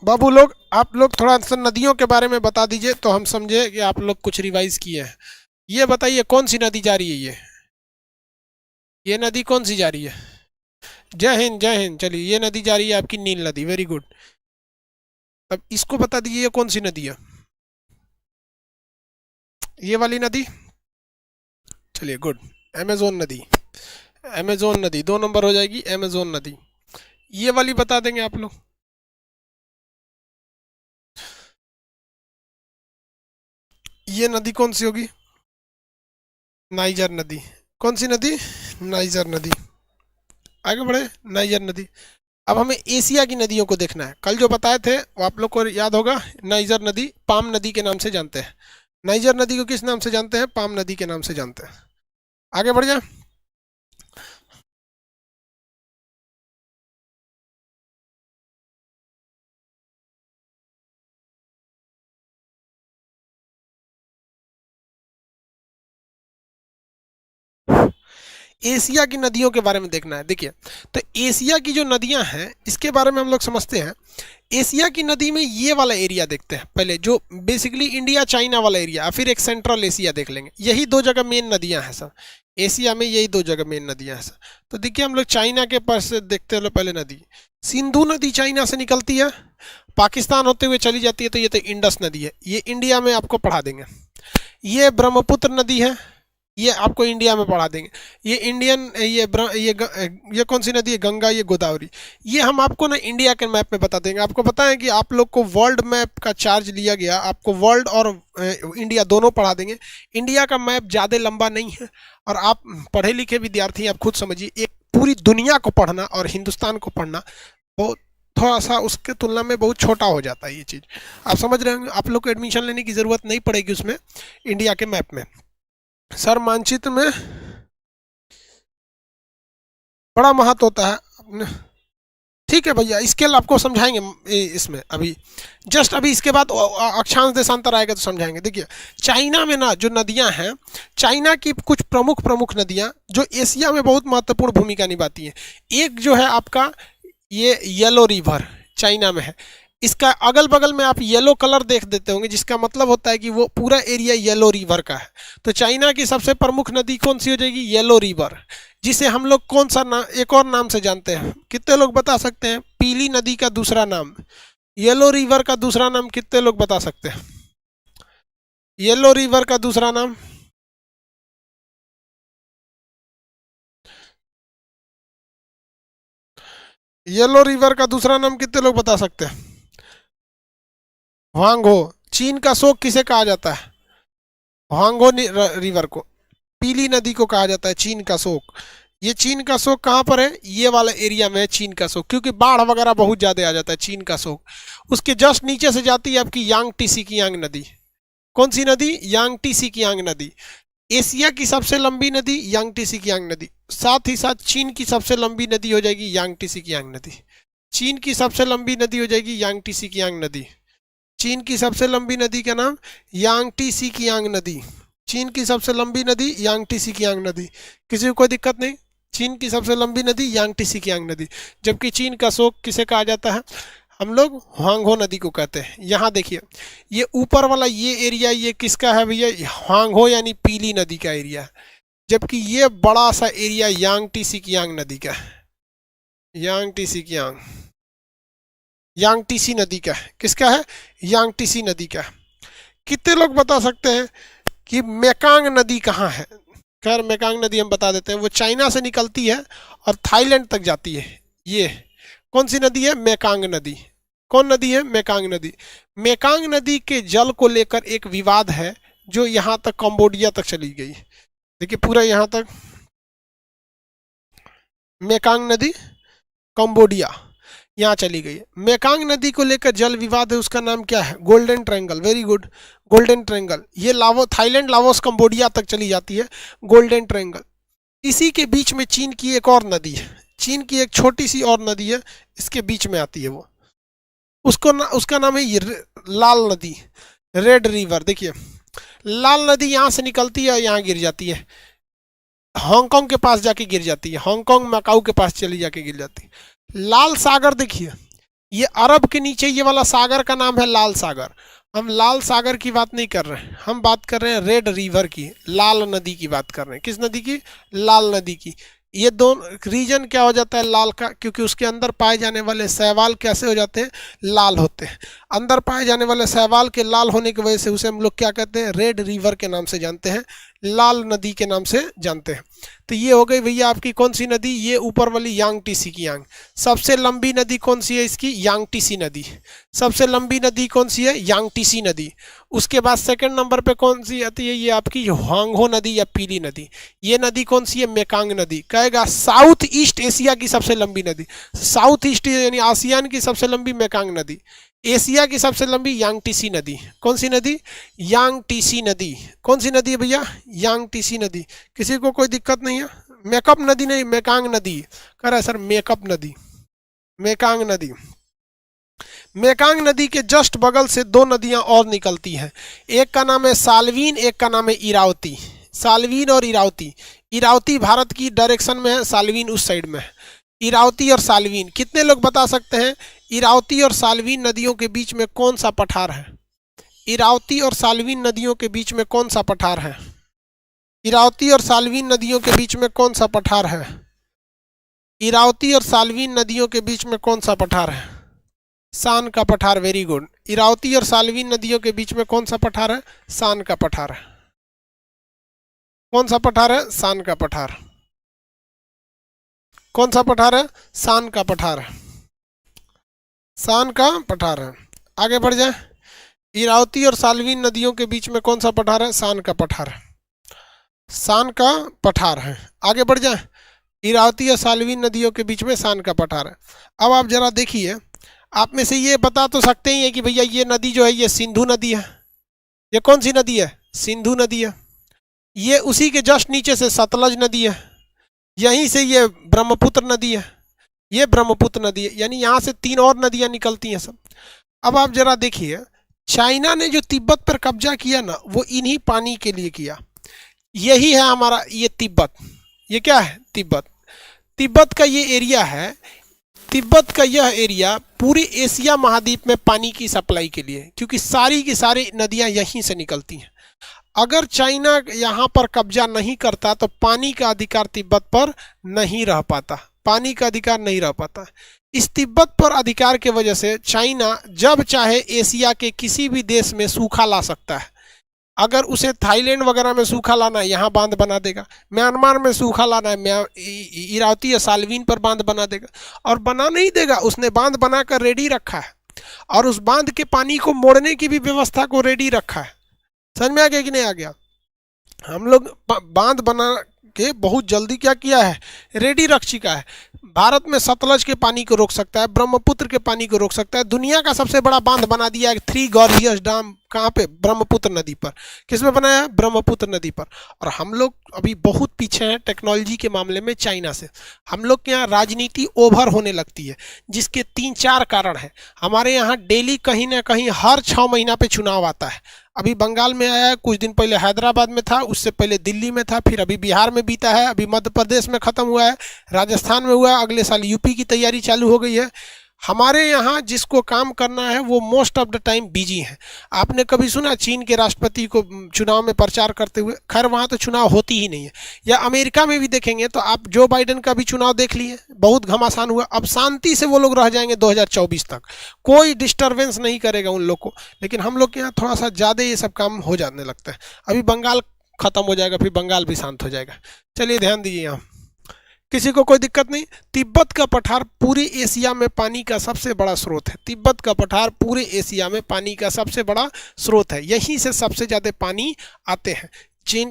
बाबू लोग, आप लोग थोड़ा सा नदियों के बारे में बता दीजिए तो हम समझे कि आप लोग कुछ रिवाइज किए हैं। ये बताइए कौन सी नदी जा रही है ये नदी कौन सी जा रही है? जय हिंद जय हिंद। चलिए, ये नदी जा रही है आपकी नील नदी, वेरी गुड। अब इसको बता दीजिए ये कौन सी नदी है? ये वाली नदी। चलिए गुड, अमेजोन नदी। अमेजोन नदी 2 नंबर हो जाएगी, अमेजोन नदी। ये वाली बता देंगे आप लोग? ये नदी कौन सी होगी? नाइजर नदी। कौन सी नदी? नाइजर नदी। आगे बढ़े। नाइजर नदी। अब हमें एशिया की नदियों को देखना है। कल जो बताए थे वो आप लोग को याद होगा। नाइजर नदी पाम नदी के नाम से जानते हैं। नाइजर नदी को किस नाम से जानते हैं? पाम नदी के नाम से जानते हैं। आगे बढ़ जाए। एशिया की नदियों के बारे में देखना है। देखिए, तो एशिया की जो नदियां हैं इसके बारे में हम लोग समझते हैं। एशिया की नदी में ये वाला एरिया देखते हैं पहले, जो बेसिकली इंडिया चाइना वाला एरिया, फिर एक सेंट्रल एशिया देख लेंगे। यही दो जगह मेन नदियां हैं सर। एशिया में यही दो जगह मेन नदियां हैं सर। तो देखिए, हम लोग चाइना के पास से देखते हैं पहले नदी। सिंधु नदी चाइना से निकलती है, पाकिस्तान होते हुए चली जाती है, तो ये तो इंडस नदी है, ये इंडिया में आपको पढ़ा देंगे। ये ब्रह्मपुत्र नदी है, ये आपको इंडिया में पढ़ा देंगे। ये इंडियन ये कौन सी नदी है? गंगा, ये गोदावरी। ये हम आपको ना इंडिया के मैप में बता देंगे। आपको पता है कि आप लोग को वर्ल्ड मैप का चार्ज लिया गया, आपको वर्ल्ड और इंडिया दोनों पढ़ा देंगे। इंडिया का मैप ज़्यादा लंबा नहीं है, और आप पढ़े लिखे विद्यार्थी हैं, आप खुद समझिए, एक पूरी दुनिया को पढ़ना और हिंदुस्तान को पढ़ना बहुत थोड़ा सा उसके तुलना में बहुत छोटा हो जाता है ये चीज़। आप समझ रहे होंगे, आप लोग को एडमिशन लेने की ज़रूरत नहीं पड़ेगी उसमें, इंडिया के मैप में। सर मानचित्र में बड़ा महत्व होता है। ठीक है भैया, स्केल आपको समझाएंगे इसमें अभी, जस्ट अभी इसके बाद अक्षांश देशांतर आएगा तो समझाएंगे। देखिए, चाइना में ना जो नदियां हैं, चाइना की कुछ प्रमुख प्रमुख नदियां जो एशिया में बहुत महत्वपूर्ण भूमिका निभाती हैं। एक जो है आपका ये येलो रिवर चाइना में है। इसका अगल बगल में आप येलो कलर देख देते होंगे, जिसका मतलब होता है कि वो पूरा एरिया येलो रिवर का है। तो चाइना की सबसे प्रमुख नदी कौन सी हो जाएगी? येलो रिवर, जिसे हम लोग कौन सा नाम, एक और नाम से जानते हैं। कितने लोग बता सकते हैं पीली नदी का दूसरा नाम? येलो रिवर का दूसरा नाम कितने लोग बता सकते हैं? येलो रिवर का दूसरा नाम? येलो रिवर का दूसरा नाम कितने लोग बता सकते हैं? ह्वांगहो। चीन का शोक किसे कहा जाता है? ह्वांगहो रिवर को, पीली नदी को कहा जाता है चीन का शोक। ये चीन का शोक कहाँ पर है? ये वाला एरिया में है चीन का शोक, क्योंकि बाढ़ वगैरह बहुत ज़्यादा आ जाता है चीन का शोक। उसके जस्ट नीचे से जाती है आपकी यांगटी सिकियांग नदी। कौन सी नदी? यांगटी सिकियांग नदी। एशिया की सबसे लंबी नदी यांगटी सिकियांग नदी, साथ ही साथ चीन की सबसे लंबी नदी हो जाएगी यांगटी सिकियांग नदी। चीन की सबसे लंबी नदी हो जाएगी यांगटी सिकियांग नदी। चीन की सबसे लंबी नदी का नाम यांगटी सिकियांग नदी। चीन की सबसे लंबी नदी यांगटी सिकियांग नदी। किसी को कोई दिक्कत नहीं? चीन की सबसे लंबी नदी यांगटी सिकियांग नदी। जबकि चीन का शोक किसे कहा जाता है? हम लोग ह्वांगहो नदी को कहते हैं। यहाँ देखिए, ये ऊपर वाला ये एरिया ये किसका है भैया? ह्वांगहो यानी पीली नदी का एरिया है। जबकि ये बड़ा सा एरिया यांगटी सिकियांग नदी का है। यांगटी सिकियांग, यांगटीसी नदी का है। किसका है? यांगटीसी नदी का। कितने लोग बता सकते हैं कि मेकांग नदी कहाँ है? खैर, मेकांग नदी हम बता देते हैं, वो चाइना से निकलती है और थाईलैंड तक जाती है। ये कौन सी नदी है? मेकांग नदी। कौन नदी है? मेकांग नदी। मेकांग नदी के जल को लेकर एक विवाद है, जो यहाँ तक कंबोडिया तक चली गई। देखिए, पूरा यहाँ तक मेकांग नदी कंबोडिया यहाँ चली गई है। मेकांग नदी को लेकर जल विवाद है, उसका नाम क्या है? Golden triangle. Very good, golden triangle. ये थाईलैंड, लाओस, कंबोडिया तक चली जाती है, गोल्डन ट्रायंगल। इसी के बीच में चीन की एक और नदी है, चीन की एक छोटी सी और नदी है, इसके बीच में आती है वो, उसका नाम है लाल नदी, रेड रिवर। देखिए, लाल नदी यहाँ से निकलती है, यहाँ गिर जाती है, हांगकांग के पास जाके गिर जाती है, हांगकांग मकाऊ के पास चली जाके गिर जाती है। लाल सागर देखिए, ये अरब के नीचे ये वाला सागर का नाम है लाल सागर। हम लाल सागर की बात नहीं कर रहे हैं, हम बात कर रहे हैं रेड रिवर की, लाल नदी की बात कर रहे हैं। किस नदी की? लाल नदी की। ये दोनों रीजन क्या हो जाता है लाल का? क्योंकि उसके अंदर पाए जाने वाले शैवाल कैसे हो जाते हैं? लाल होते हैं। अंदर पाए जाने वाले शैवाल के लाल होने की वजह से उसे हम लोग क्या कहते हैं? रेड रिवर के नाम से जानते हैं, लाल नदी के नाम से जानते हैं। तो ये हो गई भैया आपकी कौन सी नदी? ये ऊपर वाली यांगटीसी की यांग। सबसे लंबी नदी कौन सी है इसकी? यांगटीसी नदी। सबसे लंबी नदी कौन सी है? यांगटीसी नदी। उसके बाद सेकंड नंबर पे कौन सी आती है? ये आपकी होंगहो नदी या पीली नदी। ये नदी कौन सी है? मेकांग नदी। कहेगा साउथ ईस्ट एशिया की सबसे लंबी नदी, साउथ ईस्ट यानी आसियान की सबसे लंबी मेकांग नदी, एशिया की सबसे लंबी यांगटीसी नदी। कौन सी नदी? यांगटीसी नदी। कौन सी नदी है भैया? यांगटीसी नदी। किसी को कोई दिक्कत नहीं है? मेकअप नदी नहीं, मेकांग नदी कह रहा है सर, मेकअप नदी, मेकांग नदी। मेकांग नदी के जस्ट बगल से दो नदियां और निकलती हैं, एक का नाम है साल्वीन, एक का नाम है इरावती। साल्वीन और इरावती। इरावती भारत की डायरेक्शन में है, साल्वीन उस साइड में है। इरावती और साल्वीन, कितने लोग बता सकते हैं इरावती और साल्वीन नदियों के बीच में कौन सा पठार है? इरावती और साल्वीन नदियों के बीच में कौन सा पठार है? इरावती और साल्वीन नदियों के बीच में कौन सा पठार है? इरावती और साल्वीन नदियों के बीच में कौन सा पठार है? सान का पठार। Very good. इरावती और साल्वीन नदियों के बीच में कौन सा पठार है? सान का पठार है। कौन सा पठार है? सान का पठार। कौन सा पठार है? सान का पठार है। सान का पठार है। आगे बढ़ जाए। इरावती और साल्वीन नदियों के बीच में कौन सा पठार है? सान का पठार है। सान का पठार है। आगे बढ़ जाए। इरावती और साल्वीन नदियों के बीच में सान का पठार है। अब आप जरा देखिए, आप में से ये बता तो सकते ही हैं कि भैया ये नदी जो है ये सिंधु नदी है। ये कौन सी नदी है? सिंधु नदी है। ये उसी के जस्ट नीचे से सतलज नदी है, यहीं से ये ब्रह्मपुत्र नदी है, ये ब्रह्मपुत्र नदी है, यानी यहाँ से तीन और नदियाँ निकलती हैं सब। अब आप जरा देखिए, चाइना ने जो तिब्बत पर कब्जा किया ना, वो इन्हीं पानी के लिए किया। यही है हमारा ये तिब्बत। ये क्या है? तिब्बत। तिब्बत का ये एरिया है, तिब्बत का यह एरिया पूरे एशिया महाद्वीप में पानी की सप्लाई के लिए, क्योंकि सारी की सारी नदियां यहीं से निकलती हैं। अगर चाइना यहाँ पर कब्जा नहीं करता तो पानी का अधिकार तिब्बत पर नहीं रह पाता, पानी का अधिकार नहीं रह पाता। इस तिब्बत पर अधिकार के वजह से चाइना जब चाहे एशिया के किसी भी देश में सूखा ला सकता है। अगर उसे थाईलैंड वगैरह में सूखा लाना है, यहाँ बांध बना देगा। म्यांमार में सूखा लाना है, इरावती या साल्वीन पर बांध बना देगा। और बना नहीं देगा, उसने बांध बनाकर रेडी रखा है, और उस बांध के पानी को मोड़ने की भी व्यवस्था को रेडी रखा है। समझ में आ गया कि नहीं आ गया? हम लोग बांध बना के बहुत जल्दी क्या किया है? रेडी रख चुका है। भारत में सतलज के पानी को रोक सकता है, ब्रह्मपुत्र के पानी को रोक सकता है। दुनिया का सबसे बड़ा बांध बना दिया है 3 गॉर्जियस डैम। कहाँ पे? ब्रह्मपुत्र नदी पर। किसमें बनाया है? ब्रह्मपुत्र नदी पर। और हम लोग अभी बहुत पीछे हैं टेक्नोलॉजी के मामले में चाइना से। हम लोग के यहाँ राजनीति ओवर होने लगती है, जिसके 3-4 कारण है। हमारे यहाँ डेली कहीं ना कहीं हर 6 महीना पे चुनाव आता है। अभी बंगाल में आया है, कुछ दिन पहले हैदराबाद में था, उससे पहले दिल्ली में था, फिर अभी बिहार में बीता है, अभी मध्य प्रदेश में ख़त्म हुआ है, राजस्थान में हुआ है, अगले साल यूपी की तैयारी चालू हो गई है। हमारे यहाँ जिसको काम करना है वो most of the time busy है। आपने कभी सुना चीन के राष्ट्रपति को चुनाव में प्रचार करते हुए? खैर वहाँ तो चुनाव होती ही नहीं है। या अमेरिका में भी देखेंगे तो आप जो बाइडेन का भी चुनाव देख लिए, बहुत घमासान हुआ। अब शांति से वो लोग रह जाएंगे 2024 तक, कोई डिस्टर्बेंस नहीं करेगा उन लोग को। लेकिन हम लोग के यहाँ थोड़ा सा ज़्यादा ये सब काम हो जाने लगता है। अभी बंगाल खत्म हो जाएगा, फिर बंगाल भी शांत हो जाएगा। चलिए ध्यान दीजिए यहाँ, किसी को कोई दिक्कत नहीं। तिब्बत का पठार पूरे एशिया में पानी का सबसे बड़ा स्रोत है। तिब्बत का पठार पूरे एशिया में पानी का सबसे बड़ा स्रोत है, यहीं से सबसे ज़्यादा पानी आते हैं।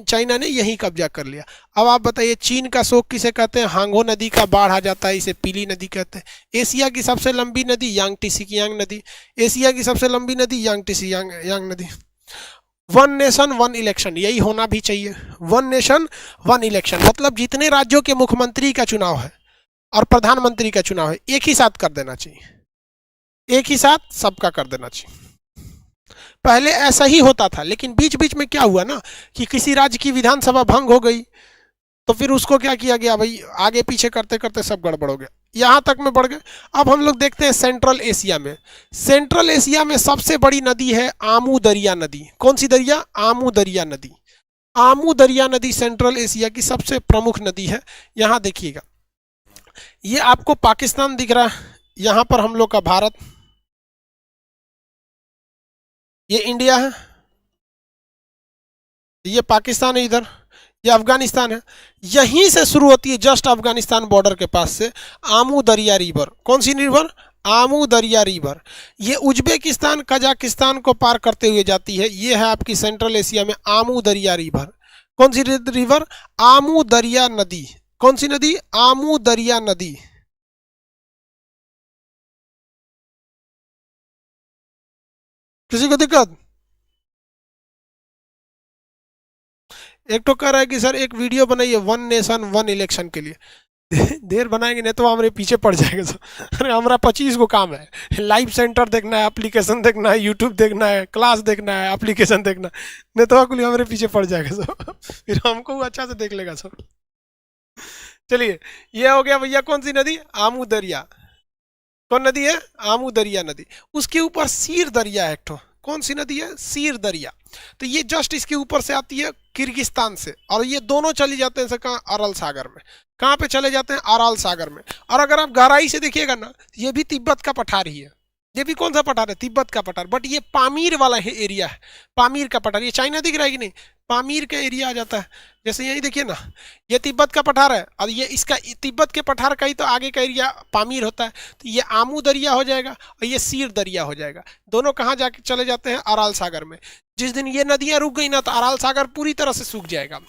चाइना ने यहीं कब्जा कर लिया। अब आप बताइए, चीन का शोक किसे कहते हैं? हांगो नदी का बाढ़ आ जाता है, इसे पीली नदी कहते हैं। एशिया की सबसे लंबी नदी यांगटीसी की यांग नदी। एशिया की सबसे लंबी नदी यांगटीसी यांग नदी। वन नेशन वन इलेक्शन, यही होना भी चाहिए। वन नेशन वन इलेक्शन मतलब जितने राज्यों के मुख्यमंत्री का चुनाव है और प्रधानमंत्री का चुनाव है, एक ही साथ कर देना चाहिए, एक ही साथ सबका कर देना चाहिए। पहले ऐसा ही होता था, लेकिन बीच बीच में क्या हुआ ना कि किसी राज्य की विधानसभा भंग हो गई, तो फिर उसको क्या किया गया भाई, आगे पीछे करते करते सब गड़बड़ हो गया, यहाँ तक में बढ़ गए। अब हम लोग देखते हैं सेंट्रल एशिया में। सेंट्रल एशिया में सबसे बड़ी नदी है आमू दरिया नदी। कौन सी दरिया? आमू दरिया नदी। आमू दरिया नदी सेंट्रल एशिया की सबसे प्रमुख नदी है। यहाँ देखिएगा, ये आपको पाकिस्तान दिख रहा है, यहाँ पर हम लोग का भारत, ये इंडिया है, ये पाकिस्तान है इधर, ये अफगानिस्तान है। यहीं से शुरू होती है, जस्ट अफगानिस्तान बॉर्डर के पास से आमू दरिया रिवर। कौन सी रिवर? आमू दरिया रिवर। ये उज्बेकिस्तान कजाकिस्तान को पार करते हुए जाती है। ये है आपकी सेंट्रल एशिया में आमू दरिया रिवर। कौन सी रिवर? आमू दरिया नदी। कौन सी नदी? आमू दरिया नदी। किसी को दिक्कत? एक तो कह रहा है कि सर एक वीडियो बनाइए वन नेशन वन इलेक्शन के लिए। देर बनाएंगे नहीं तो हमारे पीछे पड़ जाएगा सर। अरे हमारा 25 को काम है, लाइव सेंटर देखना है, एप्लीकेशन देखना है, यूट्यूब देखना है, क्लास देखना है, एप्लीकेशन देखना है, नहीं तो कुल हमारे पीछे पड़ जाएगा सर। फिर हमको वो अच्छा से देख लेगा सर। चलिए, ये हो गया भैया कौन सी नदी? आमू दरिया। कौन नदी है? आमू दरिया नदी। उसके ऊपर सीर दरिया है एक ठो। कौन सी नदी है? सीर दरिया। तो ये जस्ट इसके ऊपर से आती है किर्गिस्तान से, और ये दोनों चली जाते हैं कहाँ? अरल सागर में। कहाँ पे चले जाते हैं? अरल सागर में। और अगर आप गहराई से देखिएगा ना, ये भी तिब्बत का पठार ही है। ये भी कौन सा पठार है? तिब्बत का पठार, बट ये पामीर वाला है एरिया है। पामीर का पठार, ये चाइना दिख रहा है कि नहीं? पामीर का एरिया आ जाता है। जैसे यही देखिए ना, ये तिब्बत का पठार है, और ये इसका तिब्बत के पठार का ही तो आगे का एरिया पामीर होता है। तो ये आमू दरिया हो जाएगा और ये सीर दरिया हो जाएगा। दोनों कहाँ जाके चले जाते हैं? अराल सागर में। जिस दिन ये नदियां रुक गई ना, तो अराल सागर पूरी तरह से सूख जाएगा।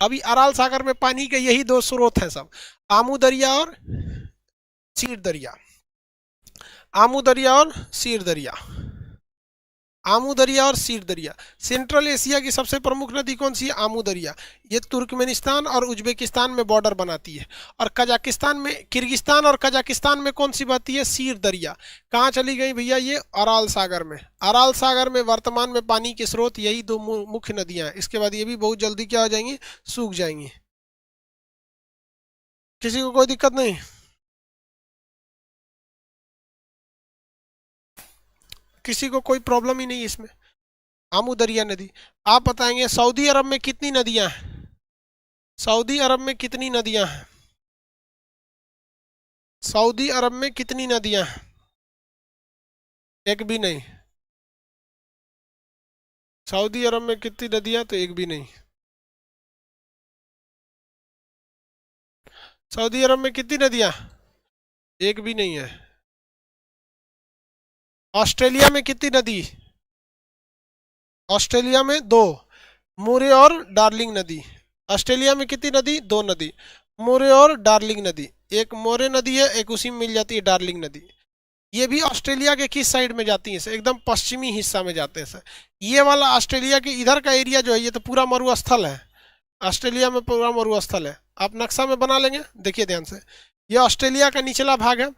अभी अराल सागर में पानी के यही दो स्रोत हैं सब, आमू दरिया और सीर दरिया। आमू दरिया और सीर दरिया। आमू दरिया और सीर दरिया। सेंट्रल एशिया की सबसे प्रमुख नदी कौन सी है? आमू दरिया। ये तुर्कमेनिस्तान और उज्बेकिस्तान में बॉर्डर बनाती है। और कजाकिस्तान में, किर्गिस्तान और कजाकिस्तान में कौन सी बहती है? सीर दरिया। कहाँ चली गई भैया? ये अराल सागर में। अराल सागर में वर्तमान में पानी के स्रोत यही दो मुख्य नदियां हैं। इसके बाद ये भी बहुत जल्दी क्या हो जाएंगी? सूख जाएंगी। किसी को कोई दिक्कत नहीं? किसी को कोई प्रॉब्लम ही नहीं इसमें? आमू दरिया नदी। आप बताएंगे सऊदी अरब में कितनी नदियां हैं? सऊदी अरब में कितनी नदियां हैं? सऊदी अरब में कितनी नदियां हैं? एक भी नहीं। सऊदी अरब में कितनी नदियां? तो एक भी नहीं। सऊदी अरब में कितनी नदियां? एक भी नहीं है। ऑस्ट्रेलिया में कितनी नदी? ऑस्ट्रेलिया में दो, मुरे और डार्लिंग नदी। ऑस्ट्रेलिया में कितनी नदी? दो नदी, मुरे और डार्लिंग नदी। एक मोरे नदी है, एक उसी में मिल जाती है डार्लिंग नदी। ये भी ऑस्ट्रेलिया के किस साइड में जाती है? सर एकदम पश्चिमी हिस्सा में जाते हैं सर। ये वाला ऑस्ट्रेलिया के इधर का एरिया जो है, ये तो पूरा मरुस्थल है। ऑस्ट्रेलिया में पूरा मरुस्थल है। आप नक्शा में बना लेंगे, देखिए ध्यान से। ये ऑस्ट्रेलिया का निचला भाग है।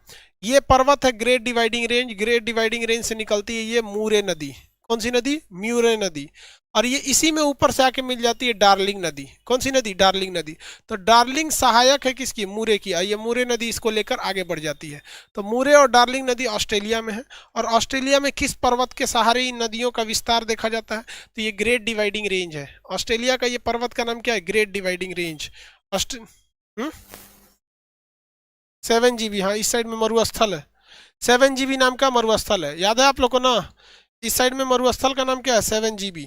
ये पर्वत है great dividing range. Great dividing range से निकलती है ये मूरे नदी। कौन सी नदी? म्यूरे नदी। और ये इसी में ऊपर से आके मिल जाती है डार्लिंग नदी। कौन सी नदी? डार्लिंग नदी। तो डार्लिंग सहायक है किसकी? मूरे की। और ये मूरे नदी इसको लेकर आगे बढ़ जाती है। तो मूरे और डार्लिंग नदी ऑस्ट्रेलिया में है। और ऑस्ट्रेलिया में किस पर्वत के सहारे इन नदियों का विस्तार देखा जाता है? तो ये ग्रेट डिवाइडिंग रेंज है। ऑस्ट्रेलिया का ये पर्वत का नाम क्या है? Great dividing range. ऑस्ट्रे 7 GB, हाँ इस साइड में मरुस्थल है। 7 GB नाम का मरुस्थल है, याद है आप लोग को ना? इस साइड में मरुस्थल का नाम क्या है? 7 GB।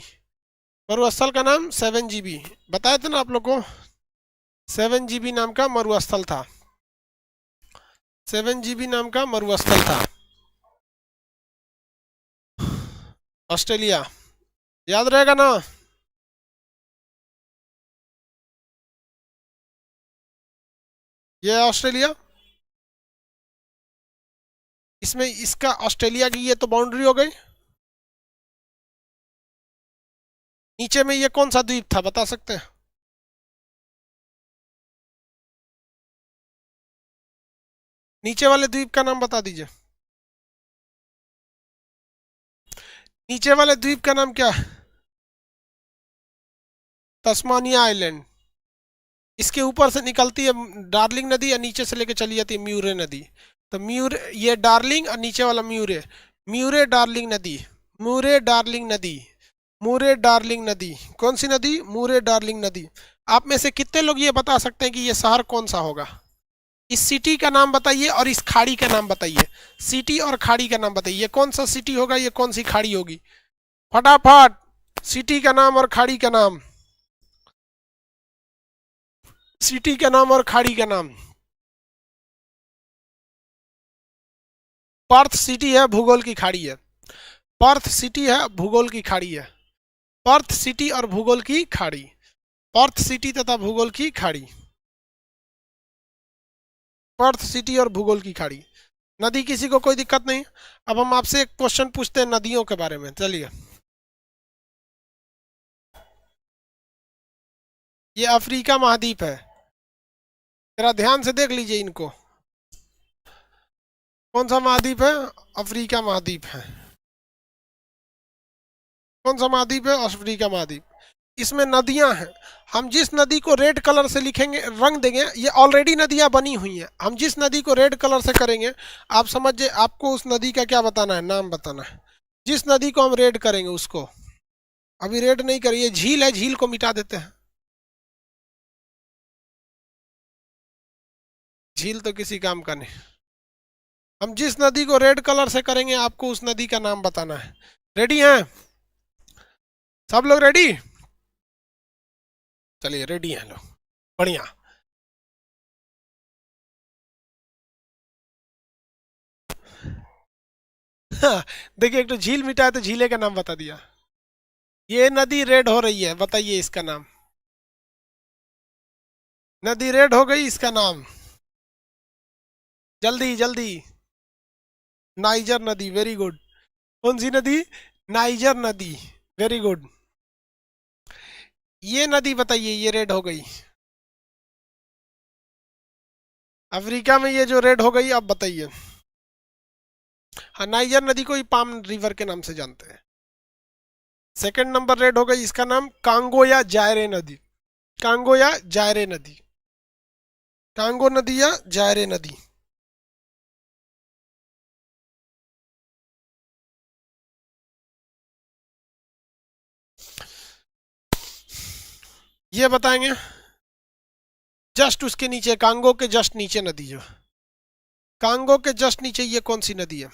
मरुस्थल का नाम 7 GB, बताए थे ना आप लोग को। 7 GB नाम का मरुस्थल था। 7 GB नाम का मरुस्थल था ऑस्ट्रेलिया। याद रहेगा ना? ये है ऑस्ट्रेलिया। इसमें इसका ऑस्ट्रेलिया की ये तो बाउंड्री हो गई। नीचे में ये कौन सा द्वीप था, बता सकते हैं? नीचे वाले द्वीप का नाम बता दीजिए। नीचे वाले द्वीप का नाम क्या है? Tasmania island. इसके ऊपर से निकलती है डार्लिंग नदी, या नीचे से लेके चली जाती है म्यूरे नदी। तो म्यूरे, ये डार्लिंग और नीचे वाला म्यूरे, म्यूरे डार्लिंग नदी, मूरे डार्लिंग नदी, मूरे डार्लिंग नदी। कौन सी नदी? मूरे डार्लिंग नदी। आप में से कितने लोग ये बता सकते हैं कि ये शहर कौन सा होगा? इस सिटी का नाम बताइए और इस खाड़ी का नाम बताइए। सिटी और खाड़ी का नाम बताइए, ये कौन सा सिटी होगा, ये कौन सी खाड़ी होगी? फटाफट, सिटी का नाम और खाड़ी का नाम, सिटी का नाम और खाड़ी का नाम। पर्थ सिटी है, भूगोल की खाड़ी है। पर्थ सिटी है, भूगोल की खाड़ी है। पर्थ सिटी और भूगोल की खाड़ी, पर्थ सिटी तथा भूगोल की खाड़ी, पर्थ सिटी और भूगोल की खाड़ी। नदी किसी को कोई दिक्कत नहीं। अब हम आपसे एक क्वेश्चन पूछते हैं नदियों के बारे में, चलिए। ये अफ्रीका महाद्वीप है, जरा ध्यान से देख लीजिए इनको। कौन सा महाद्वीप है? अफ्रीका महाद्वीप है। कौन सा महाद्वीप है? अफ्रीका महाद्वीप। इसमें नदियां हैं। हम जिस नदी को रेड कलर से लिखेंगे, रंग देंगे, ये ऑलरेडी नदियां बनी हुई हैं। हम जिस नदी को रेड कलर से करेंगे, आप समझिए, आपको उस नदी का क्या बताना है, नाम बताना है। जिस नदी को हम रेड करेंगे उसको, अभी रेड नहीं करिए, झील है, झील को मिटा देते हैं। झील तो किसी काम का नहीं। हम जिस नदी को रेड कलर से करेंगे, आपको उस नदी का नाम बताना है। रेडी हैं? सब लोग रेडी? चलिए, रेडी हैं लोग, बढ़िया। देखिए, एक तो झील मिटाया तो झीले का नाम बता दिया। ये नदी रेड हो रही है, बताइए इसका नाम। नदी रेड हो गई, इसका नाम? जल्दी जल्दी। नाइजर नदी, वेरी गुड। कौन सी नदी? नाइजर नदी, वेरी गुड। ये नदी बताइए, ये रेड हो गई अफ्रीका में, ये जो रेड हो गई, अब बताइए। हाँ, नाइजर नदी को ही पाम रिवर के नाम से जानते हैं। सेकंड नंबर रेड हो गई, इसका नाम कांगो या जायरे नदी, कांगो या जायरे नदी, कांगो नदी या जायरे नदी। ये बताएंगे। जस्ट उसके नीचे, कांगो के जस्ट नीचे नदी, जो कांगो के जस्ट नीचे, ये कौन सी नदी है?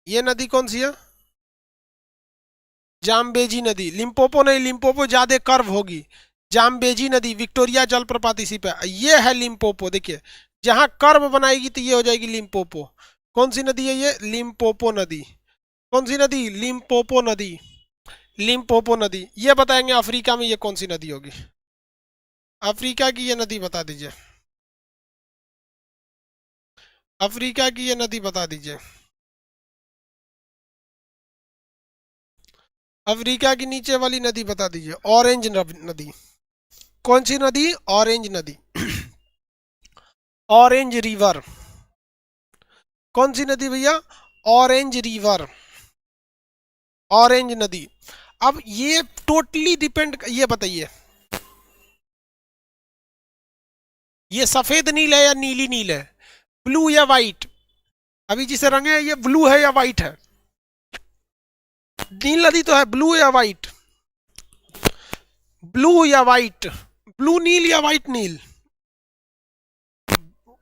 ये नदी कौन सी है? जाम्बेजी नदी। लिम्पोपो नहीं, लिम्पोपो ज्यादा कर्व होगी। जाम्बेजी नदी, विक्टोरिया जलप्रपात इसी पे, ये है लिम्पोपो। देखिए, जहां कर्व बनाएगी तो ये हो जाएगी लिम्पोपो। कौन सी नदी है ये? लिम्पोपो नदी। कौन सी नदी? लिम्पोपो नदी, लिम्पोपो नदी। ये बताएंगे अफ्रीका में ये कौन सी नदी होगी? अफ्रीका की ये नदी बता दीजिए, अफ्रीका की ये नदी बता दीजिए। अफ्रीका की नीचे वाली नदी बता दीजिए, ऑरेंज नदी। कौन सी नदी? ऑरेंज नदी, ऑरेंज रिवर। कौन सी नदी भैया? ऑरेंज रिवर, ऑरेंज नदी। अब ये टोटली डिपेंड, ये बताइए, ये सफेद नील है या नीली नील है, ब्लू या व्हाइट? अभी जिसे रंगे हैं, ये ब्लू है या व्हाइट है? नील नदी तो है, ब्लू या व्हाइट? ब्लू या व्हाइट? ब्लू नील या व्हाइट नील?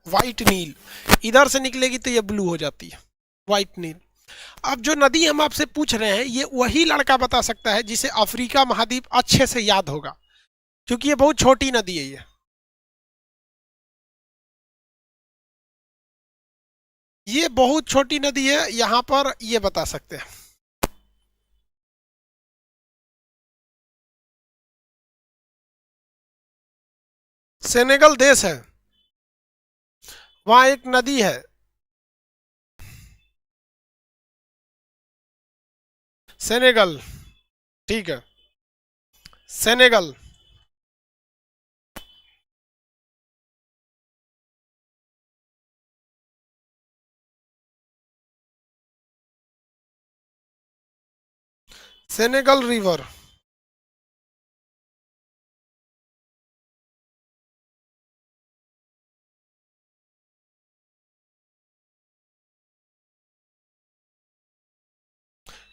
व्हाइट नील। इधर से निकलेगी तो ये ब्लू हो जाती है, व्हाइट नील। अब जो नदी हम आपसे पूछ रहे हैं, ये वही लड़का बता सकता है जिसे अफ्रीका महाद्वीप अच्छे से याद होगा, क्योंकि ये बहुत छोटी नदी है। ये बहुत छोटी नदी है, यहां पर ये बता सकते हैं। सेनेगल देश है, वहां एक नदी है। सेनेगल, ठीक है, सेनेगल। सेनेगल रिवर,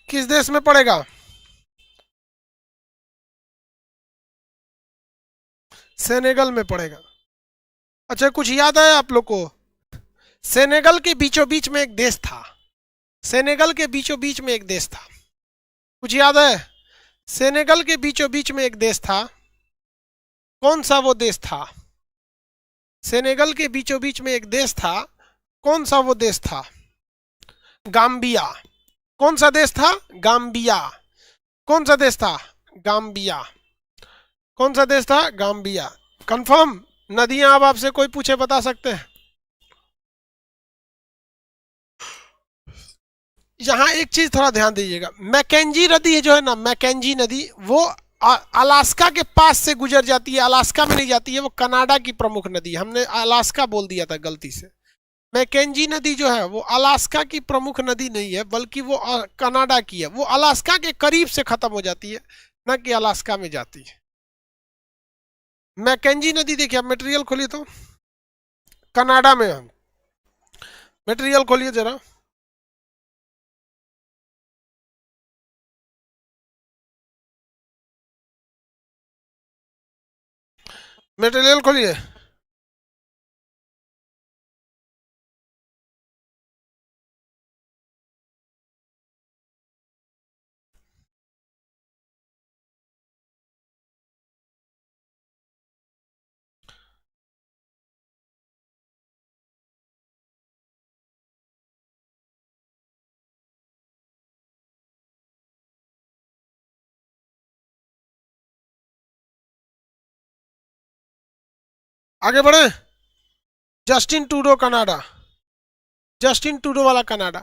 किस देश में पड़ेगा? सेनेगल में पड़ेगा। अच्छा, कुछ याद है आप लोग को? सेनेगल के बीचों बीच में एक देश था। सेनेगल के बीचों बीच में एक देश था, कुछ याद है? सेनेगल के बीचों बीच में एक देश था, कौन सा वो देश था? सेनेगल के बीचों बीच में एक देश था, कौन सा वो देश था? गाम्बिया। कौन सा देश था? गाम्बिया। कौन सा देश था? गाम्बिया। कौन सा देश था? गाम्बिया। कंफर्म? नदियां अब आपसे कोई पूछे बता सकते हैं? यहाँ एक चीज थोड़ा ध्यान दीजिएगा, मैकेंजी नदी जो है ना, मैकेंजी नदी वो अलास्का के पास से गुजर जाती है, अलास्का में नहीं जाती है, वो कनाडा की प्रमुख नदी है। हमने अलास्का बोल दिया था गलती से। मैकेंजी नदी जो है वो अलास्का की प्रमुख नदी नहीं है, बल्कि वो कनाडा की है। वो अलास्का के करीब से खत्म हो जाती है, न कि अलास्का में जाती है। मैकेंजी नदी देखिए, आप मटेरियल खोलिए तो कनाडा में है। मटेरियल खोलिए जरा, मटेरियल खोलिए। आगे बढ़े। Justin Trudeau Canada, Justin Trudeau वाला कनाडा।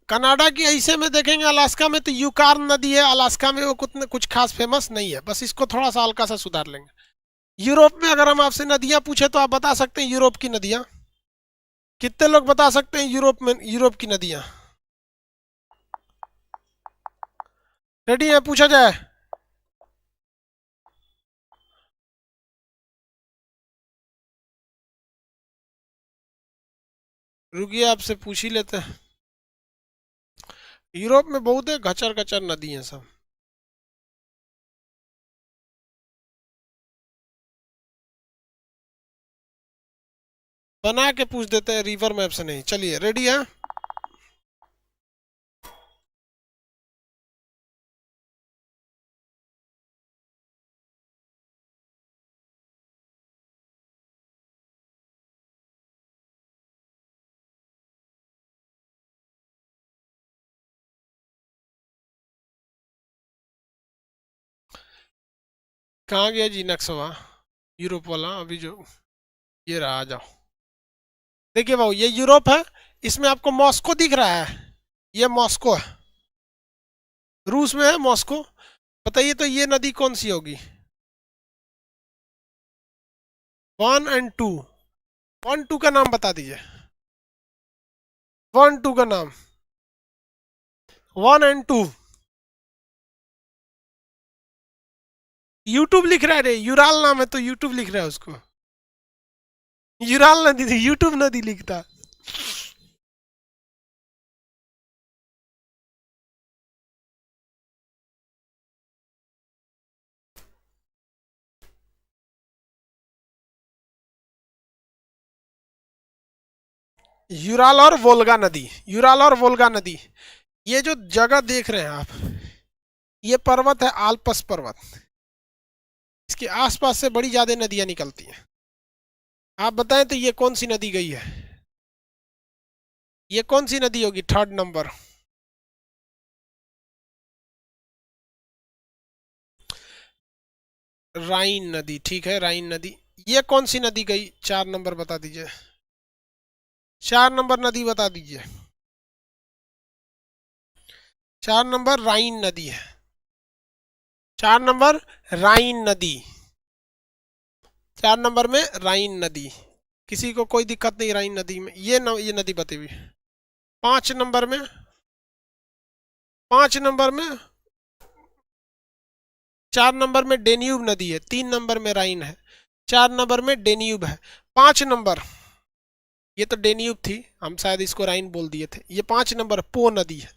कनाडा की ऐसे में देखेंगे, अलास्का में तो यूकार्न नदी है, अलास्का में वो कुछ खास फेमस नहीं है, बस इसको थोड़ा सा हल्का सा सुधार लेंगे। यूरोप में अगर हम आपसे नदियां पूछे तो आप बता सकते हैं यूरोप की नदियां? कितने लोग बता सकते हैं यूरोप में, यूरोप की नदियां? रेडी है? पूछा जाए। रुकिए, आपसे पूछ ही लेते हैं। यूरोप में बहुत है, घचर घचर नदी है सब। बना के पूछ देते हैं, रिवर मैप से नहीं। चलिए, रेडी है? कहाँ गया जी नक्शा यूरोप वाला? अभी जो ये रहा, आ जाओ। देखिए भाऊ, ये यूरोप है, इसमें आपको मॉस्को दिख रहा है, ये मॉस्को है, रूस में है मॉस्को। बताइए तो ये नदी कौन सी होगी? 1 और 2। 1 2 का नाम बता दीजिए। 1 2 का नाम। 1 और 2। यूट्यूब लिख रहा है रे, यूराल नाम है तो यूट्यूब लिख रहा है उसको। यूराल नदी थी, यूट्यूब नदी लिखता। यूराल और वोल्गा नदी, यूराल और वोल्गा नदी। ये जो जगह देख रहे हैं आप, ये पर्वत है आल्पस पर्वत, इसके आसपास से बड़ी ज्यादा नदियां निकलती हैं। आप बताएं तो ये कौन सी नदी गई है? ये कौन सी नदी होगी? 3rd number. राइन नदी, ठीक है, राइन नदी। ये कौन सी नदी गई? 4 नंबर बता दीजिए। 4 नंबर नदी बता दीजिए। 4 नंबर राइन नदी है। 4 नंबर राइन नदी। 4 नंबर में राइन नदी। किसी को कोई दिक्कत नहीं राइन नदी में? ये नदी बती हुई। 5 नंबर में, 5 नंबर में, 4 नंबर में डेन्यूब नदी है। 3 नंबर में राइन है, 4 नंबर में डेन्यूब है। 5 नंबर, ये तो डेन्यूब थी, हम शायद इसको राइन बोल दिए थे। ये 5 नंबर पो नदी है।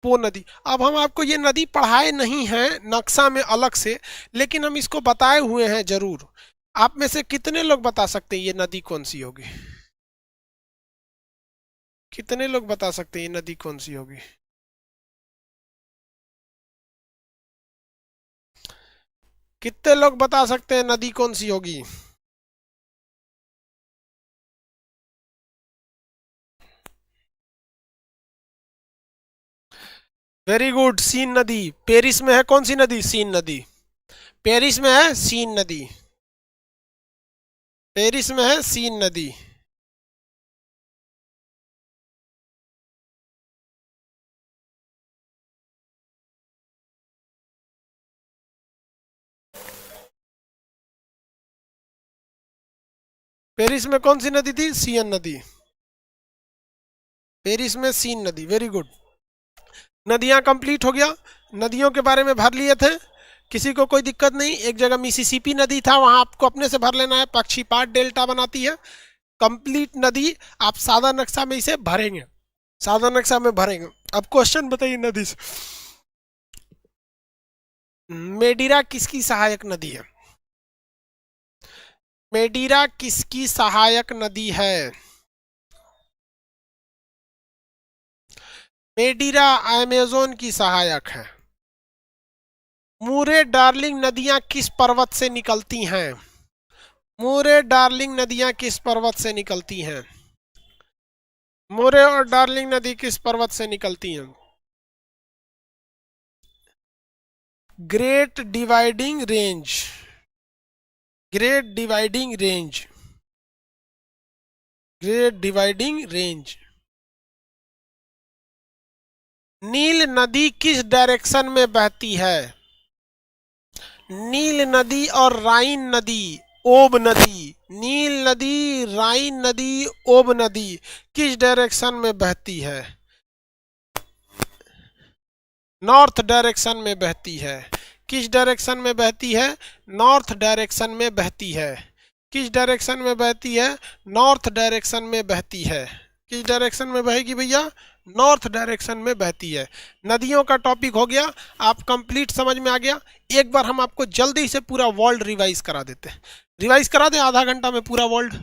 पो नदी। अब हम आपको ये नदी पढ़ाए नहीं हैं नक्शा में अलग से, लेकिन हम इसको बताए हुए हैं जरूर। आप में से कितने लोग बता सकते हैं ये नदी कौन सी होगी? कितने लोग बता सकते हैं ये नदी कौन सी होगी? कितने लोग बता सकते हैं नदी कौन सी होगी? वेरी गुड, सीन नदी। पेरिस में है कौन सी नदी? सीन नदी। पेरिस में है सीन नदी। पेरिस में है सीन नदी। पेरिस में कौन सी नदी थी? सीन नदी। पेरिस में सीन नदी। Very good. नदियां कंप्लीट हो गया। नदियों के बारे में भर लिए थे, किसी को कोई दिक्कत नहीं। एक जगह मिसिसिपी नदी था, वहां आपको अपने से भर लेना है। पक्षीपात डेल्टा बनाती है। कंप्लीट नदी आप सादा नक्शा में इसे भरेंगे, सादा नक्शा में भरेंगे। अब क्वेश्चन बताइए नदी से। मेडिरा किसकी सहायक नदी है? मेडिरा किसकी सहायक नदी है? मेडिरा अमेज़न की सहायक है। मूरे डार्लिंग नदियां किस पर्वत से निकलती हैं? मूरे डार्लिंग नदियां किस पर्वत से निकलती हैं? मूरे और डार्लिंग नदी किस पर्वत से निकलती हैं? Great dividing range. Great dividing range. Great dividing range. नील नदी किस डायरेक्शन में बहती है? नील नदी और राइन नदी, ओब नदी, नील नदी, राइन नदी, ओब नदी किस डायरेक्शन में बहती है? नॉर्थ डायरेक्शन में बहती है। किस डायरेक्शन में बहती है? नॉर्थ डायरेक्शन में बहती है। किस डायरेक्शन में बहती है? नॉर्थ डायरेक्शन में बहती है। किस डायरेक्शन में बहेगी भैया? नॉर्थ डायरेक्शन में बहती है। नदियों का टॉपिक हो गया, आप कंप्लीट समझ में आ गया। एक बार हम आपको जल्दी से पूरा वर्ल्ड रिवाइज करा देते हैं। रिवाइज करा दें आधा घंटा में पूरा वर्ल्ड?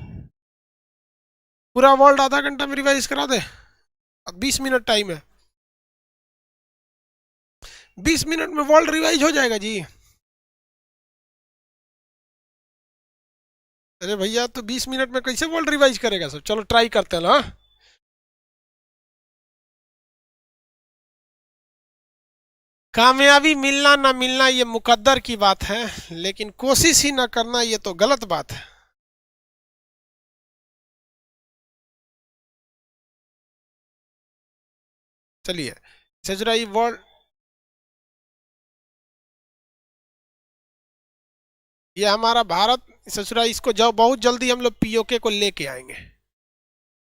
पूरा वर्ल्ड आधा घंटा में रिवाइज करा दें? अब 20 मिनट टाइम है। 20 मिनट में वर्ल्ड रिवाइज हो जाएगा जी। अरे भैया, तो 20 मिनट में कैसे वर्ल्ड रिवाइज करेगा सब? चलो ट्राई करते हैं ना। कामयाबी मिलना ना मिलना ये मुकद्दर की बात है, लेकिन कोशिश ही ना करना ये तो गलत बात है। चलिए सजरा, ये वर्ल्ड, ये हमारा भारत ससुरा, इसको जब बहुत जल्दी हम लोग पीओके को लेके आएंगे।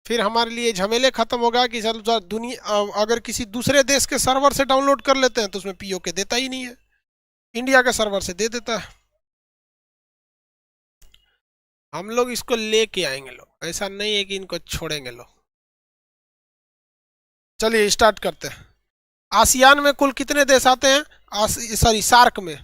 फिर हमारे लिए झमेले खत्म होगा कि सर दुनिया अगर किसी दूसरे देश के सर्वर से डाउनलोड कर लेते हैं तो उसमें पीओके देता ही नहीं है, इंडिया के सर्वर से दे देता है। हम लोग इसको लेके आएंगे लोग, ऐसा नहीं है कि इनको छोड़ेंगे लोग। चलिए स्टार्ट करते हैं। आसियान में कुल कितने देश आते हैं? सॉरी, सार्क में।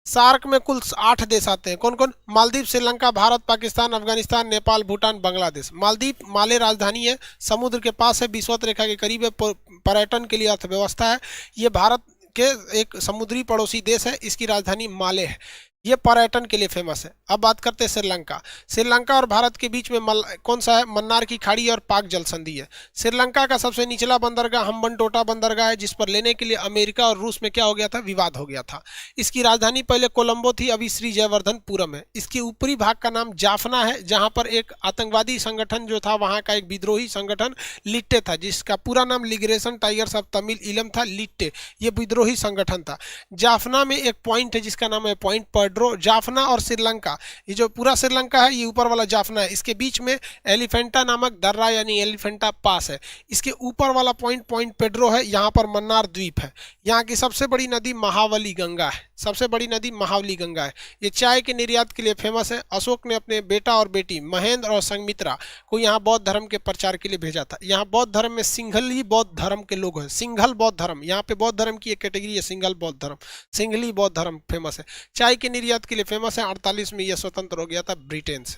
सार्क में कुल 8 देश आते हैं। कौन कौन? मालदीव, श्रीलंका, भारत, पाकिस्तान, अफगानिस्तान, नेपाल, भूटान, बांग्लादेश। मालदीव माले राजधानी है, समुद्र के पास है, विषुवत रेखा के करीब है, पर्यटन के लिए अर्थव्यवस्था है। ये भारत के एक समुद्री पड़ोसी देश है, इसकी राजधानी माले है, ये पर्यटन के लिए फेमस है। अब बात करते हैं श्रीलंका। श्रीलंका और भारत के बीच में कौन सा है? मन्नार की खाड़ी और पाक जल संधि है। श्रीलंका का सबसे निचला बंदरगाह हम्बनटोटा बंदरगाह है, जिस पर लेने के लिए अमेरिका और रूस में क्या हो गया था? विवाद हो गया था। इसकी राजधानी पहले कोलंबो थी, अभी श्री जयवर्धनपुरम है। इसके ऊपरी भाग का नाम जाफना है, जहां पर एक आतंकवादी संगठन जो था, वहां का एक विद्रोही संगठन लिट्टे था, जिसका पूरा नाम लिबरेशन टाइगर्स ऑफ तमिल इलम था। लिट्टे ये विद्रोही संगठन था। जाफना में एक पॉइंट है जिसका नाम है पॉइंट पेड्रो। जाफना और श्रीलंका, ये जो पूरा श्रीलंका है, ये ऊपर वाला जाफना है, इसके बीच में एलिफेंटा नामक दर्रा यानी एलिफेंटा पास है। इसके ऊपर वाला पॉइंट पॉइंट पेड्रो है, यहाँ पर मन्नार द्वीप है। यहाँ की सबसे बड़ी नदी महावली गंगा है। सबसे बड़ी नदी महावली गंगा है। ये चाय के निर्यात के लिए फेमस है। अशोक ने अपने बेटा और बेटी महेंद्र और संघमित्रा को यहाँ बौद्ध धर्म के प्रचार के लिए भेजा था। यहाँ बौद्ध धर्म में सिंघली बौद्ध धर्म के लोग हैं। सिंघल बौद्ध धर्म, यहाँ पे बौद्ध धर्म की एक कैटेगरी है सिंघल बौद्ध धर्म। सिंघली बौद्ध धर्म फेमस है। चाय के निर्यात के लिए फेमस है। 48 में यह स्वतंत्र हो गया था ब्रिटेन से।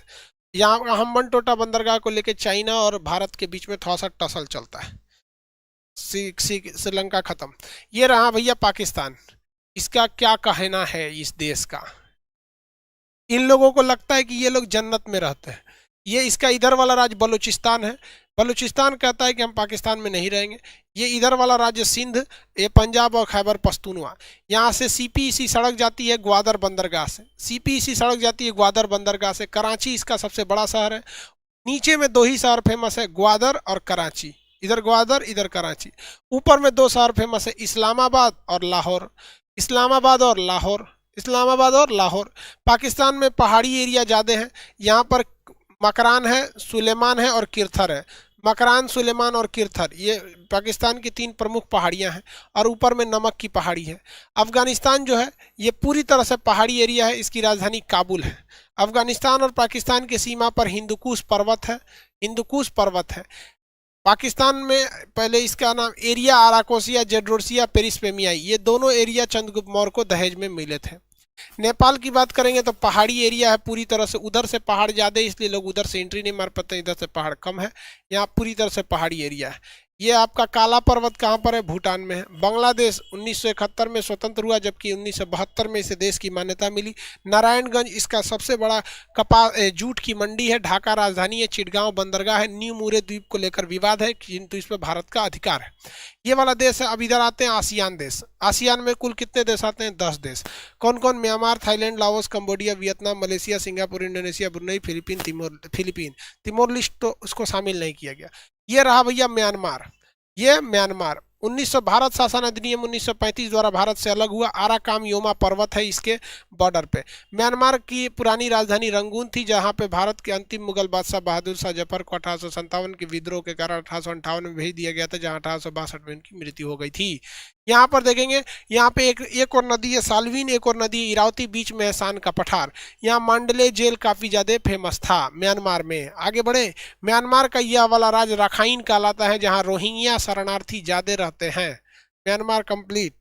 यहाँ हम्बनटोटा बंदरगाह को लेकर चाइना और भारत के बीच में थोड़ा सा टसल चलता है। श्रीलंका खत्म। ये रहा भैया पाकिस्तान। इसका क्या कहना है इस देश का? इन लोगों को लगता है कि ये लोग जन्नत में रहते हैं। ये इसका इधर वाला राज्य बलूचिस्तान है। बलूचिस्तान कहता है कि हम पाकिस्तान में नहीं रहेंगे। ये इधर वाला राज्य सिंध, ये पंजाब और खैबर पख्तूनख्वा। यहाँ से सीपीईसी सड़क जाती है ग्वादर बंदरगाह से। सीपीईसी सड़क जाती है ग्वादर बंदरगाह से। कराची इसका सबसे बड़ा शहर है। नीचे में दो ही शहर फेमस है, ग्वादर और कराची। इधर ग्वादर, इधर कराची। ऊपर में दो शहर फेमस है, इस्लामाबाद और लाहौर। इस्लामाबाद और लाहौर, इस्लामाबाद और लाहौर। पाकिस्तान में पहाड़ी एरिया ज़्यादा है। यहाँ पर मकरान है, सुलेमान है और किरथर है। मकरान, सुलेमान और किरथर ये पाकिस्तान की 3 प्रमुख पहाड़ियाँ हैं। और ऊपर में नमक की पहाड़ी है। अफगानिस्तान जो है ये पूरी तरह से पहाड़ी एरिया है। इसकी राजधानी काबुल है। अफगानिस्तान और पाकिस्तान की सीमा पर हिंदुकुश पर्वत है। हिंदुकुश पर्वत है। पाकिस्तान में पहले इसका नाम एरिया आराकोसिया, जेड्रोसिया, पेरिस्पेमियाई, ये दोनों एरिया चंद्रगुप्त मौर्य को दहेज में मिले थे। नेपाल की बात करेंगे तो पहाड़ी एरिया है पूरी तरह से। उधर से पहाड़ ज़्यादा है इसलिए लोग उधर से एंट्री नहीं मार पाते। इधर से पहाड़ कम है। यहाँ पूरी तरह से पहाड़ी एरिया है। ये आपका काला पर्वत कहाँ पर है? भूटान में है। बांग्लादेश 1971 में स्वतंत्र हुआ, जबकि 1972 में इसे देश की मान्यता मिली। नारायणगंज इसका सबसे बड़ा जूट की मंडी है। ढाका राजधानी है। चिटगांव बंदरगाह है। न्यू मुरे द्वीप को लेकर विवाद है, किंतु इस पर भारत का अधिकार है। ये वाला देश है। अब इधर आते हैं आसियान देश। आसियान में कुल कितने देश आते हैं? 10 देश। कौन कौन? Myanmar, Thailand, Laos, Cambodia, Vietnam, Malaysia, Singapore, Indonesia, Brunei, Philippine. Timor list तो उसको शामिल नहीं किया गया। ये रहा भैया म्यांमार। ये म्यांमार 1900 भारत शासन अधिनियम 1935 द्वारा भारत से अलग हुआ। आराकाम योमा पर्वत है इसके बॉर्डर पे। म्यांमार की पुरानी राजधानी रंगून थी, जहां पे भारत के अंतिम मुगल बादशाह बहादुर शाह जफर को 1857 के विद्रोह के कारण 1858 में भेज दिया गया था, जहां 1862 में उनकी मृत्यु हो गई थी। यहाँ पर देखेंगे, यहाँ पे एक और नदी है सालवीन, एक और नदी है इरावती, बीच में है सान का पठार। यहाँ मांडले जेल काफ़ी ज़्यादा फेमस था म्यांमार में। आगे बढ़े, म्यांमार का यह वाला राज्य राखाइन कहलाता है, जहाँ रोहिंग्या शरणार्थी ज़्यादा रहते हैं। Myanmar complete.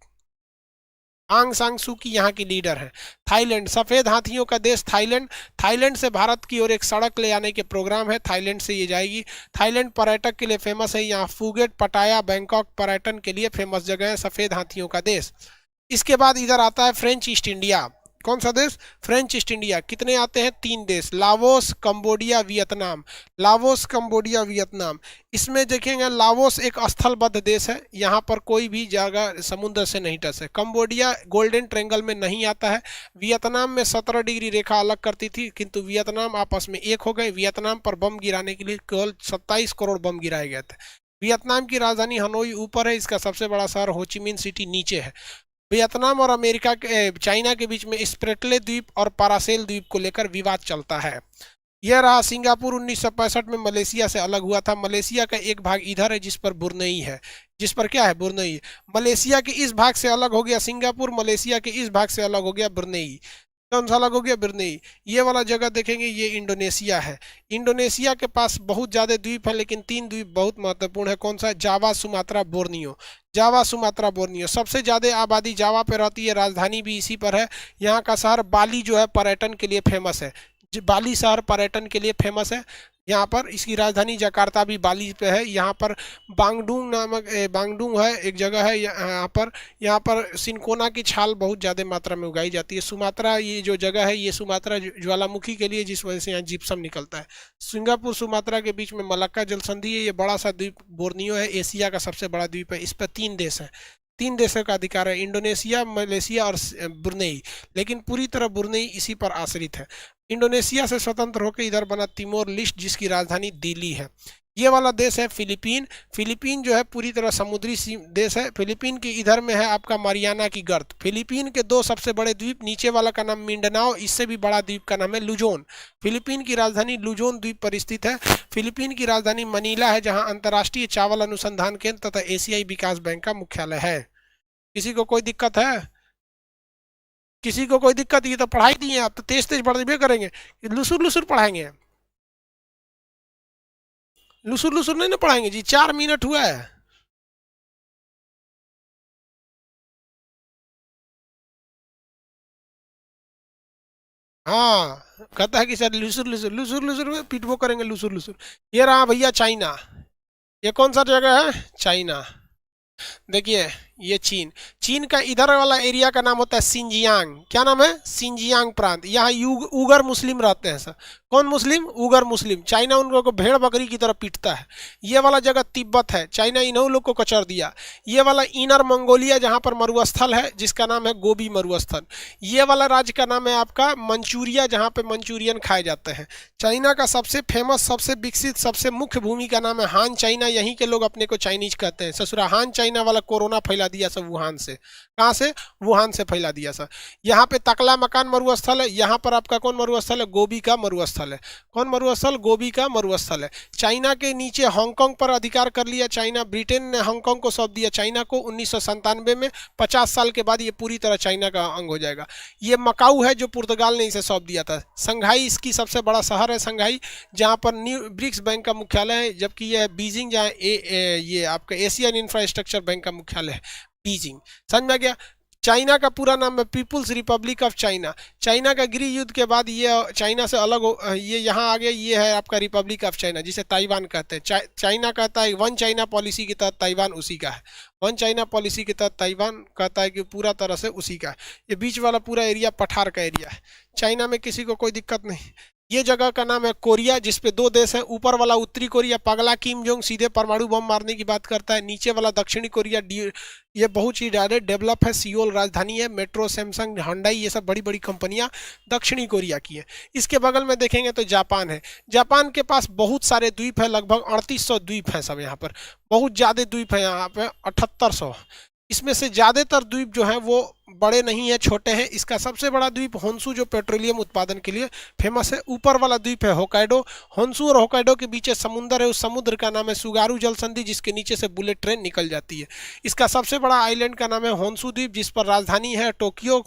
आंग सांग सू की यहाँ की लीडर है। थाईलैंड, सफ़ेद हाथियों का देश थाईलैंड। थाईलैंड से भारत की ओर एक सड़क ले आने के प्रोग्राम है। थाईलैंड से ये जाएगी। थाईलैंड पर्यटक के लिए फेमस है। यहाँ फुगेट, पटाया, बैंकॉक पर्यटन के लिए फेमस जगह है। सफ़ेद हाथियों का देश। इसके बाद इधर आता है फ्रेंच ईस्ट इंडिया। कौन सा देश? French east India. कितने आते हैं? 3 देश, Laos, Cambodia, Vietnam. Laos, Cambodia, Vietnam. इसमें देखेंगे लाओस एक स्थलबद्ध देश है। यहाँ पर कोई भी जगह समुद्र से नहीं टच है। कंबोडिया गोल्डन ट्रायंगल में नहीं आता है। वियतनाम में 17 डिग्री रेखा अलग करती थी, किंतु वियतनाम आपस में एक हो गए। वियतनाम पर बम गिराने के लिए केवल 27 करोड़ बम गिराए गए थे। वियतनाम की राजधानी हनोई ऊपर है। इसका सबसे बड़ा शहर होचिमिन सिटी नीचे है। वियतनाम और अमेरिका के चाइना के बीच में स्प्रेटले द्वीप और पारासेल द्वीप को लेकर विवाद चलता है। यह रहा सिंगापुर। 1965 में मलेशिया से अलग हुआ था। मलेशिया का एक भाग इधर है जिस पर बुरनई है। जिस पर क्या है? बुरनई। मलेशिया के इस भाग से अलग हो गया सिंगापुर। मलेशिया के इस भाग से अलग हो गया बुरनई। कौन सा अलग हो गया? बुरनई। ये वाला जगह देखेंगे, ये इंडोनेशिया है। इंडोनेशिया के पास बहुत ज़्यादा द्वीप है, लेकिन 3 द्वीप बहुत महत्वपूर्ण है। कौन सा? जावा, सुमात्रा, बोर्नियो। जावा, सुमात्रा, बोर्नियो। सबसे ज़्यादा आबादी जावा पे रहती है। राजधानी भी इसी पर है। यहाँ का शहर बाली जो है पर्यटन के लिए फेमस है। बाली शहर पर्यटन के लिए फेमस है। यहाँ पर इसकी राजधानी जकार्ता भी बाली पे है। यहाँ पर बांगडुंग नामक बांगडुंग है एक जगह है। यहाँ पर सिनकोना की छाल बहुत ज़्यादा मात्रा में उगाई जाती है। सुमात्रा ये जो जगह है, ये सुमात्रा ज्वालामुखी के लिए, जिस वजह से यहाँ जिप्सम निकलता है। सिंगापुर सुमात्रा के बीच में मलक्का जल संधि है। ये बड़ा सा द्वीप बोर्नियो है, एशिया का सबसे बड़ा द्वीप है। इस पर 3 देश हैं। 3 देशों का अधिकार है, इंडोनेशिया, मलेशिया और ब्रुनई। लेकिन पूरी तरह ब्रुनई इसी पर आश्रित है। इंडोनेशिया से स्वतंत्र होकर इधर बना तिमोर लिस्ट, जिसकी राजधानी दिल्ली है। ये वाला देश है फिलीपीन। फिलीपीन जो है पूरी तरह समुद्री देश है। फिलीपीन के इधर में है आपका मारियाना की गर्त। फिलीपीन के 2 सबसे बड़े द्वीप, नीचे वाला का नाम मिंडनाओ, इससे भी बड़ा द्वीप का नाम है लुजोन। फिलीपीन की राजधानी लुजोन द्वीप पर स्थित है। फिलीपीन की राजधानी मनीला है, जहाँ अंतर्राष्ट्रीय चावल अनुसंधान केंद्र तथा एशियाई विकास बैंक का मुख्यालय है। किसी को कोई दिक्कत है? किसी को कोई दिक्कत, ये तो पढ़ाई दिए आप तो तेज तेज पढ़ करेंगे, लुसुर लुसुर पढ़ाएंगे, लुसुर लुसुर नहीं ना पढ़ाएंगे जी। 4 मिनट हुआ है। हाँ, कहता है कि सर लुसुर लुसुर लुसुर लुसुर में पिटबो करेंगे लुसुर लुसुर। ये रहा भैया चाइना। ये कौन सा जगह है? चाइना। देखिए, ये चीन। चीन का इधर वाला एरिया का नाम होता है सिंजियांग। क्या नाम है? सिंजियांग प्रांत। यहाँ उगर मुस्लिम रहते हैं सर। कौन मुस्लिम? उगर मुस्लिम। चाइना उन लोगों को भेड़ बकरी की तरह पीटता है। ये वाला जगह तिब्बत है, चाइना इन्हों लोग को कचर दिया। ये वाला इनर मंगोलिया जहाँ पर मरुस्थल है जिसका नाम है गोबी मरुस्थल। ये वाला राज्य का नाम है आपका मंचूरिया, जहाँ पे मंचूरियन खाए जाते हैं। चाइना का सबसे फेमस, सबसे विकसित, सबसे मुख्य भूमि का नाम है हान चाइना। यहीं के लोग अपने को चाइनीज कहते हैं। ससुरा हान चाइना वाला कोरोना फैला दिया सब वुहान से। कहाँ से? वुहान से फैला दिया सर। यहाँ पे तकला मकान मरुस्थल है। यहाँ पर आपका कौन मरुस्थल है? गोबी का मरुस्थल है। कौन मरुस्थल? गोबी का मरुस्थल है। चाइना के नीचे हांगकांग पर अधिकार कर लिया चाइना। ब्रिटेन ने हांगकांग को सौंप दिया चाइना को 1997 में। 50 साल के बाद ये पूरी तरह चाइना का अंग हो जाएगा। ये मकाऊ है जो पुर्तगाल ने इसे सौंप दिया था। संघाई इसकी सबसे बड़ा शहर है, संघाई, जहाँ पर न्यू ब्रिक्स बैंक का मुख्यालय है, जबकि यह बीजिंग जहाँ ये आपका एशियन इंफ्रास्ट्रक्चर बैंक का मुख्यालय है, बीजिंग। समझ में आ गया? चाइना का पूरा नाम है People's Republic of China. China का गृह युद्ध के बाद ये चाइना से अलग ये यहाँ आ गया। ये है आपका रिपब्लिक ऑफ चाइना, जिसे ताइवान कहते हैं। चाइना कहता है वन चाइना पॉलिसी के तहत ताइवान उसी का है। वन चाइना पॉलिसी के तहत ताइवान कहता है कि पूरा तरह से उसी का है। ये बीच वाला पूरा एरिया पठार का एरिया है। चाइना में किसी को कोई दिक्कत नहीं। ये जगह का नाम है कोरिया, जिसपे दो देश हैं। ऊपर वाला उत्तरी कोरिया, पगला किम जोंग सीधे परमाणु बम मारने की बात करता है। नीचे वाला दक्षिणी कोरिया ये बहुत ही ज़्यादा डेवलप है। सियोल राजधानी है। मेट्रो, सैमसंग, हांडाई, ये सब बड़ी बड़ी कंपनियां दक्षिणी कोरिया की हैं। इसके बगल में देखेंगे तो जापान है। जापान के पास बहुत सारे द्वीप है, लगभग 3800 द्वीप हैं सब यहाँ पर। बहुत ज़्यादा द्वीप है यहाँ पे, 7800। इसमें से ज़्यादातर द्वीप जो हैं वो बड़े नहीं है, छोटे हैं। इसका सबसे बड़ा द्वीप होन्सू, जो पेट्रोलियम उत्पादन के लिए फेमस है। ऊपर वाला द्वीप है होकाइडो। होन्सू और होकाइडो के बीच समुद्र है, उस समुद्र का नाम है सुगारू जल संधि, जिसके नीचे से बुलेट ट्रेन निकल जाती है। इसका सबसे बड़ा आइलैंड का नाम है होन्सू द्वीप, जिस पर राजधानी है टोक्यो,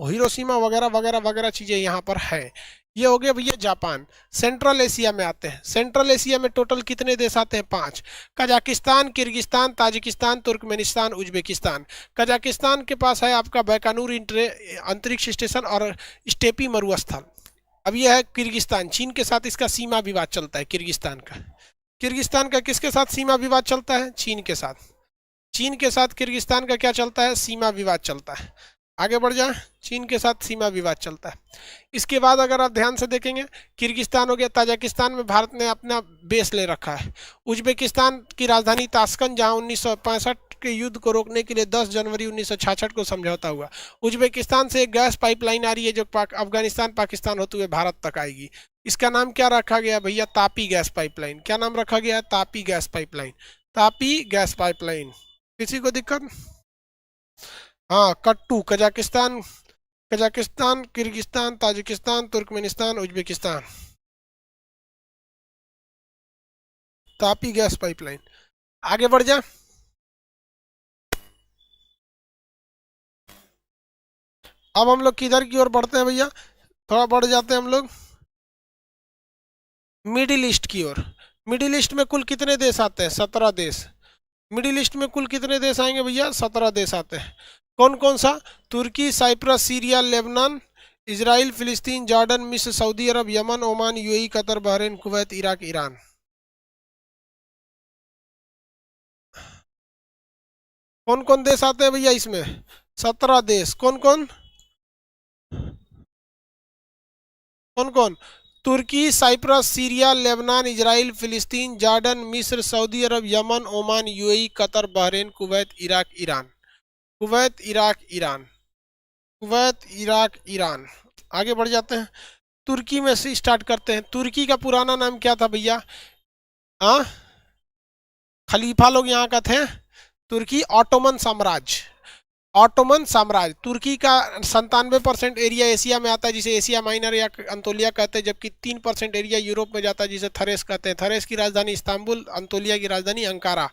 हिरोशिमा वगैरह वगैरह वगैरह चीज़ें यहाँ पर है। ये हो गया भैया जापान। सेंट्रल एशिया में आते हैं। सेंट्रल एशिया में टोटल कितने देश आते हैं? 5। Kazakhstan, Kyrgyzstan, Tajikistan, Turkmenistan, Uzbekistan. Kazakhstan के पास है आपका बैकानूर अंतरिक्ष स्टेशन और स्टेपी मरुस्थल। अब यह है किर्गिस्तान। चीन के साथ इसका सीमा विवाद चलता है किर्गिस्तान का। किर्गिस्तान का किसके साथ सीमा विवाद चलता है? चीन के साथ। चीन के साथ किर्गिस्तान का क्या चलता है? सीमा विवाद चलता है। आगे बढ़ जाए, चीन के साथ सीमा विवाद चलता है। इसके बाद अगर आप ध्यान से देखेंगे, किर्गिस्तान हो गया। ताजिकिस्तान में भारत ने अपना बेस ले रखा है। उज्बेकिस्तान की राजधानी ताशकंद, जहां 1965 के युद्ध को रोकने के लिए 10 जनवरी 1966 को समझौता हुआ। उज्बेकिस्तान से एक गैस पाइपलाइन आ रही है जो अफगानिस्तान पाकिस्तान होते हुए भारत तक आएगी। इसका नाम क्या रखा गया भैया? Tapi gas pipeline. क्या नाम रखा गया? Tapi gas pipeline. Tapi gas pipeline. किसी को दिक्कत? हाँ, कट्टू। Kazakhstan, Kazakhstan, Kyrgyzstan, Tajikistan, Turkmenistan, Uzbekistan. Tapi gas pipeline. आगे बढ़ जा। अब हम लोग किधर की ओर बढ़ते हैं भैया? थोड़ा बढ़ जाते हैं हम लोग मिडिल ईस्ट की ओर। मिडिल ईस्ट में कुल कितने देश आते हैं? 17 देश। मिडिल ईस्ट में कुल कितने देश आएंगे भैया? 17 देश आते हैं। कौन कौन सा? तुर्की, साइप्रस, सीरिया, लेबनान, इजराइल, फिलिस्तीन, जॉर्डन, मिस्र, Saudi Arab, Yemen, Oman, UAE, Qatar, Bahrain, Kuwait, Iraq, Iran. कौन कौन देश आते हैं भैया इसमें? 17 देश। कौन कौन? कौन कौन? तुर्की, साइप्रस, सीरिया, लेबनान, इजराइल, फिलिस्तीन, जॉर्डन, मिस्र, Saudi Arab, Yemen, Oman, UAE, Qatar, Bahrain, Kuwait, Iraq, Iran. Kuwait, Iraq, Iran. Kuwait, Iraq, Iran. आगे बढ़ जाते हैं। तुर्की में से स्टार्ट करते हैं। तुर्की का पुराना नाम क्या था भैया? हाँ, खलीफा लोग यहाँ का थे। तुर्की ऑटोमन साम्राज्य। ऑटोमन साम्राज्य। तुर्की का 97% एरिया एशिया में आता है, जिसे एशिया माइनर या अंतोलिया कहते हैं, जबकि 3% एरिया यूरोप में जाता है, जिसे थरेस कहते हैं। थरेस की राजधानी इस्तांबुल, अंतोलिया की राजधानी अंकारा।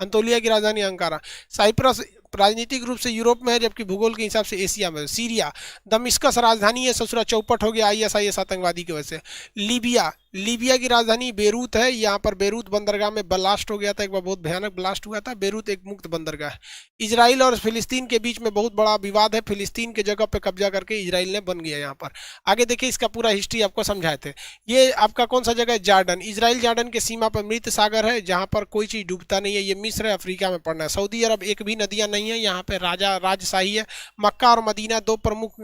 अंतोलिया की राजधानी अंकारा। साइप्रस राजनीतिक रूप से यूरोप में है, जबकि भूगोल के हिसाब से एशिया में। सीरिया, दमिश्कस राजधानी है, ससुरा चौपट हो गया आईएसआईएस आतंकवादी की वजह से। लीबिया, लीबिया की राजधानी बेरूत है, यहाँ पर बेरूत बंदरगाह में ब्लास्ट हो गया था, एक बार बहुत भयानक ब्लास्ट हुआ था। बेरूत एक मुक्त बंदरगाह है। इजराइल और फिलिस्तीन के बीच में बहुत बड़ा विवाद है, फिलिस्तीन के जगह पे कब्जा करके इजराइल ने बन गया यहाँ पर। आगे देखिए, इसका पूरा हिस्ट्री आपको समझाए थे। ये आपका कौन सा जगह है? जॉर्डन। इजराइल जॉर्डन के सीमा पर मृत सागर है, जहाँ पर कोई चीज डूबता नहीं है। ये मिस्र है, अफ्रीका में पड़ना है। सऊदी अरब, एक भी नदियां नहीं है, यहाँ पे राजशाही है। मक्का और मदीना दो प्रमुख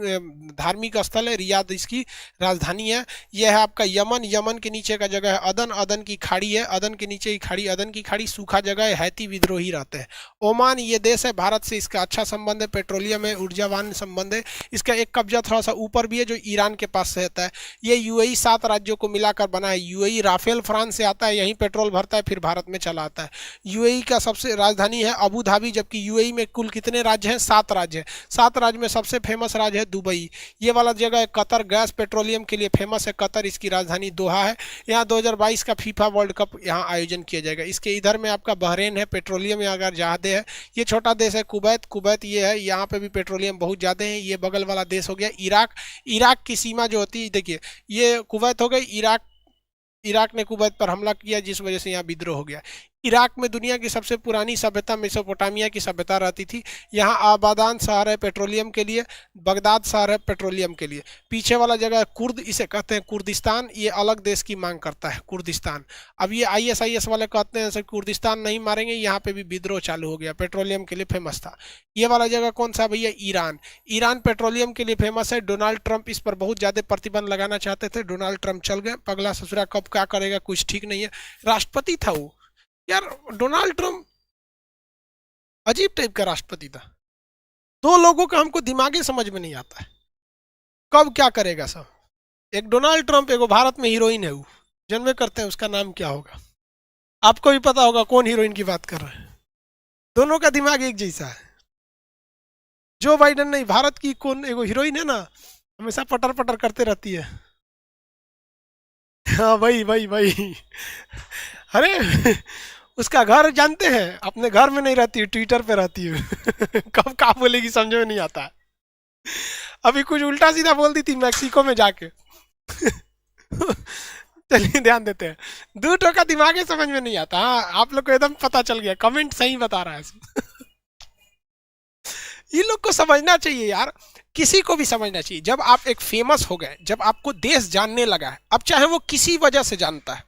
धार्मिक स्थल है। रियाद इसकी राजधानी है। यह है आपका यमन। यमन के नीचे का जगह है अदन। अदन की खाड़ी है, अदन के नीचे की खाड़ी, अदन की खाड़ी सूखा जगह है, हैती विद्रोही रहते हैं। ओमान, ये देश है, भारत से इसका अच्छा संबंध है, पेट्रोलियम है, ऊर्जावान संबंध है। इसका एक कब्जा थोड़ा सा ऊपर भी है, जो ईरान के पास से रहता है। ये यूएई 7 राज्यों को मिलाकर बना है। यूएई राफेल फ्रांस से आता है, यहीं पेट्रोल भरता है, फिर भारत में चला आता है। यूएई का सबसे राजधानी है अबू धाबी, जबकि यूएई में कुल कितने राज्य हैं? 7 राज्य हैं। 7 राज्य में सबसे फेमस राज्य है दुबई। ये वाला जगह है कतर, गैस पेट्रोलियम के लिए फेमस है कतर, इसकी राजधानी दोहा है। यहाँ 2022 का फीफा वर्ल्ड कप यहाँ आयोजन किया जाएगा। इसके इधर में आपका बहरेन है, पेट्रोलियम यहाँ अगर ज़्यादा है। ये छोटा देश है कुवैत। कुवैत ये है, यहाँ पे भी पेट्रोलियम बहुत ज़्यादा है। ये बगल वाला देश हो गया इराक। इराक की सीमा जो होती है, देखिए ये कुवैत हो गई, इराक ने कुवैत पर हमला किया, जिस वजह से यहाँ विद्रोह हो गया। इराक में दुनिया की सबसे पुरानी सभ्यता मेसोपोटामिया की सभ्यता रहती थी। यहाँ आबादान शहर है पेट्रोलियम के लिए, बगदाद शहर है पेट्रोलियम के लिए। पीछे वाला जगह है कुर्द, इसे कहते हैं कुर्दिस्तान। ये अलग देश की मांग करता है कुर्दिस्तान। अब ये आईएसआईएस वाले कहते हैं सर कुर्दिस्तान नहीं मारेंगे, यहाँ पे भी विद्रोह चालू हो गया, पेट्रोलियम के लिए फेमस था। ये वाला जगह कौन सा भैया? ईरान। ईरान पेट्रोलियम के लिए फेमस है। डोनाल्ड ट्रंप इस पर बहुत ज़्यादा प्रतिबंध लगाना चाहते थे, डोनाल्ड ट्रंप चल गए। पगला ससुरा कब क्या करेगा कुछ ठीक नहीं है। राष्ट्रपति था वो यार, डोनाल्ड ट्रंप अजीब टाइप का राष्ट्रपति था। 2 लोगों का हमको दिमागे समझ में नहीं आता है, कब क्या करेगा सब। एक डोनाल्ड ट्रंप, एक भारत में हीरोइन है, वो जनवे करते हैं, उसका नाम क्या होगा? आपको भी पता होगा कौन हीरोइन की बात कर रहे हैं। दोनों का दिमाग एक जैसा है। जो बाइडन नहीं, भारत की कौन एगो हीरोइन है ना, हमेशा पटर पटर करते रहती है। हाँ वही वही वही। अरे उसका घर जानते हैं, अपने घर में नहीं रहती है, ट्विटर पे रहती है। कब क्या बोलेगी समझ में नहीं आता है। अभी कुछ उल्टा सीधा बोल दी थी मैक्सिको में जाके। चलिए ध्यान देते हैं, 2 टो का दिमाग समझ में नहीं आता। हाँ आप लोग को एकदम पता चल गया, कमेंट सही बता रहा है। ये लोग को समझना चाहिए यार, किसी को भी समझना चाहिए। जब आप एक फेमस हो गए, जब आपको देश जानने लगा है, अब चाहे वो किसी वजह से जानता है,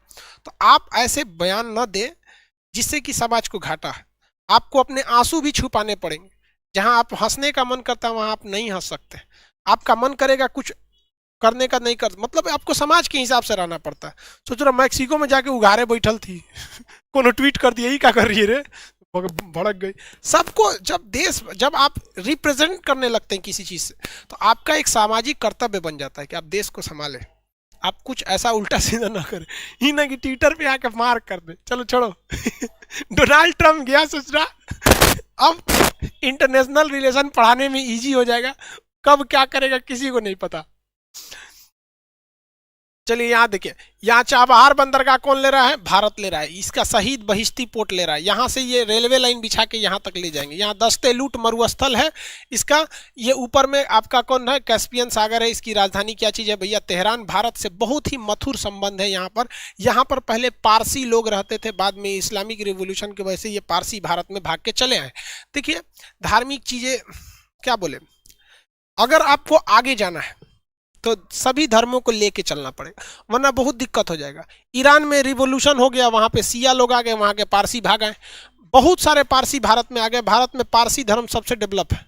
तो आप ऐसे बयान न दे जिससे कि समाज को घाटा है। आपको अपने आंसू भी छुपाने पड़ेंगे। जहां आप हंसने का मन करता है वहां आप नहीं हंस सकते। आपका मन करेगा कुछ करने का, नहीं कर, मतलब आपको समाज के हिसाब से रहना पड़ता है। सोच रहा मैक्सिको में जाके उघारे बैठल थी। कोनो ट्वीट कर दिया, ही क्या कर रही है रे, भड़क गई। सबको जब आप रिप्रेजेंट करने लगते हैं किसी चीज से, तो आपका एक सामाजिक कर्तव्य बन जाता है कि आप देश को संभालें। आप कुछ ऐसा उल्टा सीधा ना करें, ही ना कि ट्विटर पे आके मार कर दे। चलो छोड़ो। डोनाल्ड ट्रंप गया, सोच रहा अब इंटरनेशनल रिलेशन पढ़ाने में इजी हो जाएगा। कब क्या करेगा किसी को नहीं पता। चलिए यहाँ देखिए, यहाँ चाबहार बंदरगाह कौन ले रहा है? भारत ले रहा है। इसका शहीद बहिश्ती पोर्ट ले रहा है। यहाँ से ये रेलवे लाइन बिछा के यहाँ तक ले जाएंगे। यहाँ दस्ते लूट मरुस्थल है इसका। ये ऊपर में आपका कौन है? कैस्पियन सागर है। इसकी राजधानी क्या चीज़ है भैया? तेहरान। भारत से बहुत ही मधुर संबंध है यहाँ पर। यहाँ पर पहले पारसी लोग रहते थे, बाद में इस्लामिक रिवोल्यूशन की वजह से ये पारसी भारत में भाग के चले आए। देखिए धार्मिक चीज़ें क्या बोले, अगर आपको आगे जाना है तो सभी धर्मों को लेके चलना पड़ेगा, वरना बहुत दिक्कत हो जाएगा। ईरान में रिवोल्यूशन हो गया, वहाँ पे सिया लोग आ गए, वहाँ के पारसी भाग आए, बहुत सारे पारसी भारत में आ गए। भारत में पारसी धर्म सबसे डेवलप है।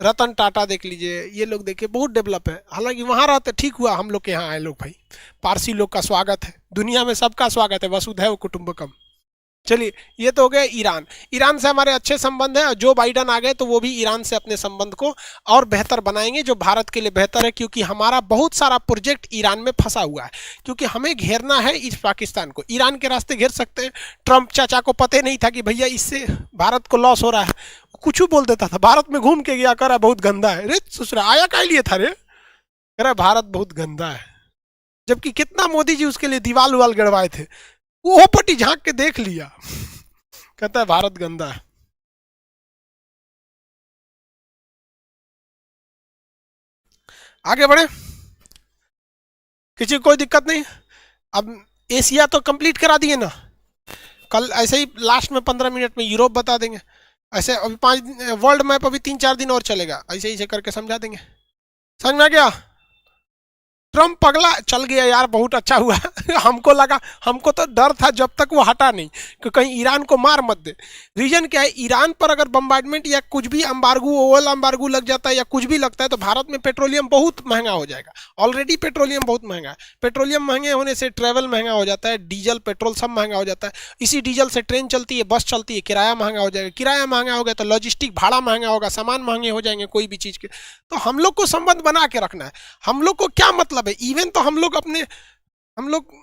रतन टाटा देख लीजिए, ये लोग देखिए बहुत डेवलप है। हालांकि वहाँ रहते, ठीक हुआ हम लोग के यहाँ आए लोग भाई। पारसी लोग का स्वागत है, दुनिया में सबका स्वागत है, वसुधैव कुटुंबकम। चलिए ये तो हो गया ईरान। ईरान से हमारे अच्छे संबंध हैं। जो बाइडन आ गए तो वो भी ईरान से अपने संबंध को और बेहतर बनाएंगे, जो भारत के लिए बेहतर है, क्योंकि हमारा बहुत सारा प्रोजेक्ट ईरान में फंसा हुआ है। क्योंकि हमें घेरना है इस पाकिस्तान को, ईरान के रास्ते घेर सकते हैं। ट्रंप चाचा को पता नहीं था कि भैया इससे भारत को लॉस हो रहा है, कुछ बोल देता था। भारत में घूम के गया, करा बहुत गंदा है। अरे ससुरा आया क्या लिए था रे, कह रहा भारत बहुत गंदा है। जबकि कितना मोदी जी उसके लिए दीवाल उवाल गड़वाए थे, वो पट्टी झांक के देख लिया, कहता है भारत गंदा है। आगे बढ़े, किसी को कोई दिक्कत नहीं। अब एशिया तो कंप्लीट करा दिए ना, कल ऐसे ही लास्ट में 15 मिनट में यूरोप बता देंगे। ऐसे अभी 5 वर्ल्ड मैप अभी 3-4 दिन और चलेगा, ऐसे ही करके समझा देंगे। समझ में आ गया? ट्रम्प पगला चल गया यार, बहुत अच्छा हुआ हमको लगा, हमको तो डर था जब तक वो हटा नहीं कि कहीं ईरान को मार मत दे। रीजन क्या है, ईरान पर अगर बम्बार्डमेंट या कुछ भी अम्बार्गू, ओवल अम्बार्गू लग जाता है या कुछ भी लगता है तो भारत में पेट्रोलियम बहुत महंगा हो जाएगा। ऑलरेडी पेट्रोलियम बहुत महंगा है, पेट्रोलियम महंगे होने से ट्रेवल महंगा हो जाता है, डीजल पेट्रोल सब महंगा हो जाता है। इसी डीजल से ट्रेन चलती है, बस चलती है, किराया महंगा हो जाएगा, किराया महंगा हो गया तो लॉजिस्टिक भाड़ा महंगा होगा, सामान महंगे हो जाएंगे कोई भी चीज़ के। तो हम लोग को संबंध बना के रखना है। हम लोग को क्या मतलब है, इवन तो हम लोग अपने, हम लोग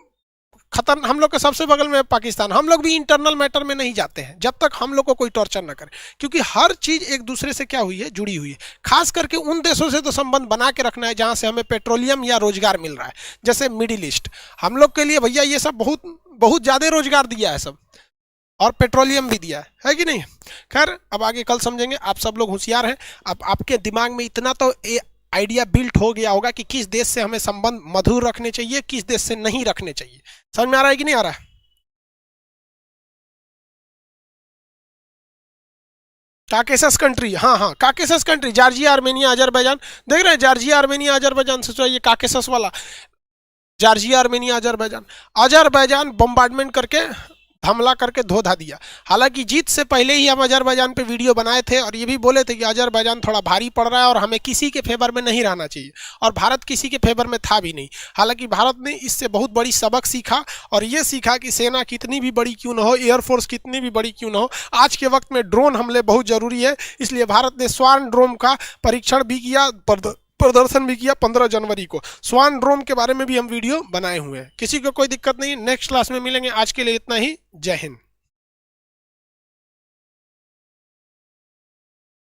हम लोग के सबसे बगल में पाकिस्तान, हम लोग भी इंटरनल मैटर में नहीं जाते हैं जब तक हम लोग को कोई टॉर्चर ना करे, क्योंकि हर चीज एक दूसरे से क्या हुई है, जुड़ी हुई है। खास करके उन देशों से तो संबंध बना के रखना है जहां से हमें पेट्रोलियम या रोजगार मिल रहा है, जैसे मिडिल ईस्ट। हम लोग के लिए भैया ये सब बहुत बहुत ज्यादा रोजगार दिया है सब, और पेट्रोलियम भी दिया है कि नहीं। खैर अब आगे कल समझेंगे, आप सब लोग होशियार हैं। अब आपके दिमाग में इतना तो आइडिया बिल्ट हो गया होगा कि किस देश से हमें संबंध मधुर रखने चाहिए, किस देश से नहीं रखने चाहिए। समझ में आ रहा है कि नहीं आ रहा है? काकेसस कंट्री, हाँ हाँ, Caucasus country, Georgia Armenia Azerbaijan. देख रहे हैं, जॉर्जिया आर्मेनिया अजरबैजान से चाहिए काकेसस वाला, Georgia Armenia Azerbaijan. Azerbaijan bombardment करके, हमला करके धो धा दिया। हालांकि जीत से पहले ही हम अजरबैजान पे वीडियो बनाए थे और ये भी बोले थे कि अजरबैजान थोड़ा भारी पड़ रहा है और हमें किसी के फेवर में नहीं रहना चाहिए, और भारत किसी के फेवर में था भी नहीं। हालांकि भारत ने इससे बहुत बड़ी सबक सीखा, और ये सीखा कि सेना कितनी भी बड़ी क्यों ना हो, एयरफोर्स कितनी भी बड़ी क्यों ना हो, आज के वक्त में ड्रोन हमले बहुत जरूरी है। इसलिए भारत ने स्वान ड्रोन का परीक्षण भी किया, प्रदर्शन भी किया 15 जनवरी को। स्वान ड्रोन के बारे में भी हम वीडियो बनाए हुए हैं। किसी को कोई दिक्कत नहीं, नेक्स्ट क्लास में मिलेंगे। आज के लिए इतना ही, जय हिंद।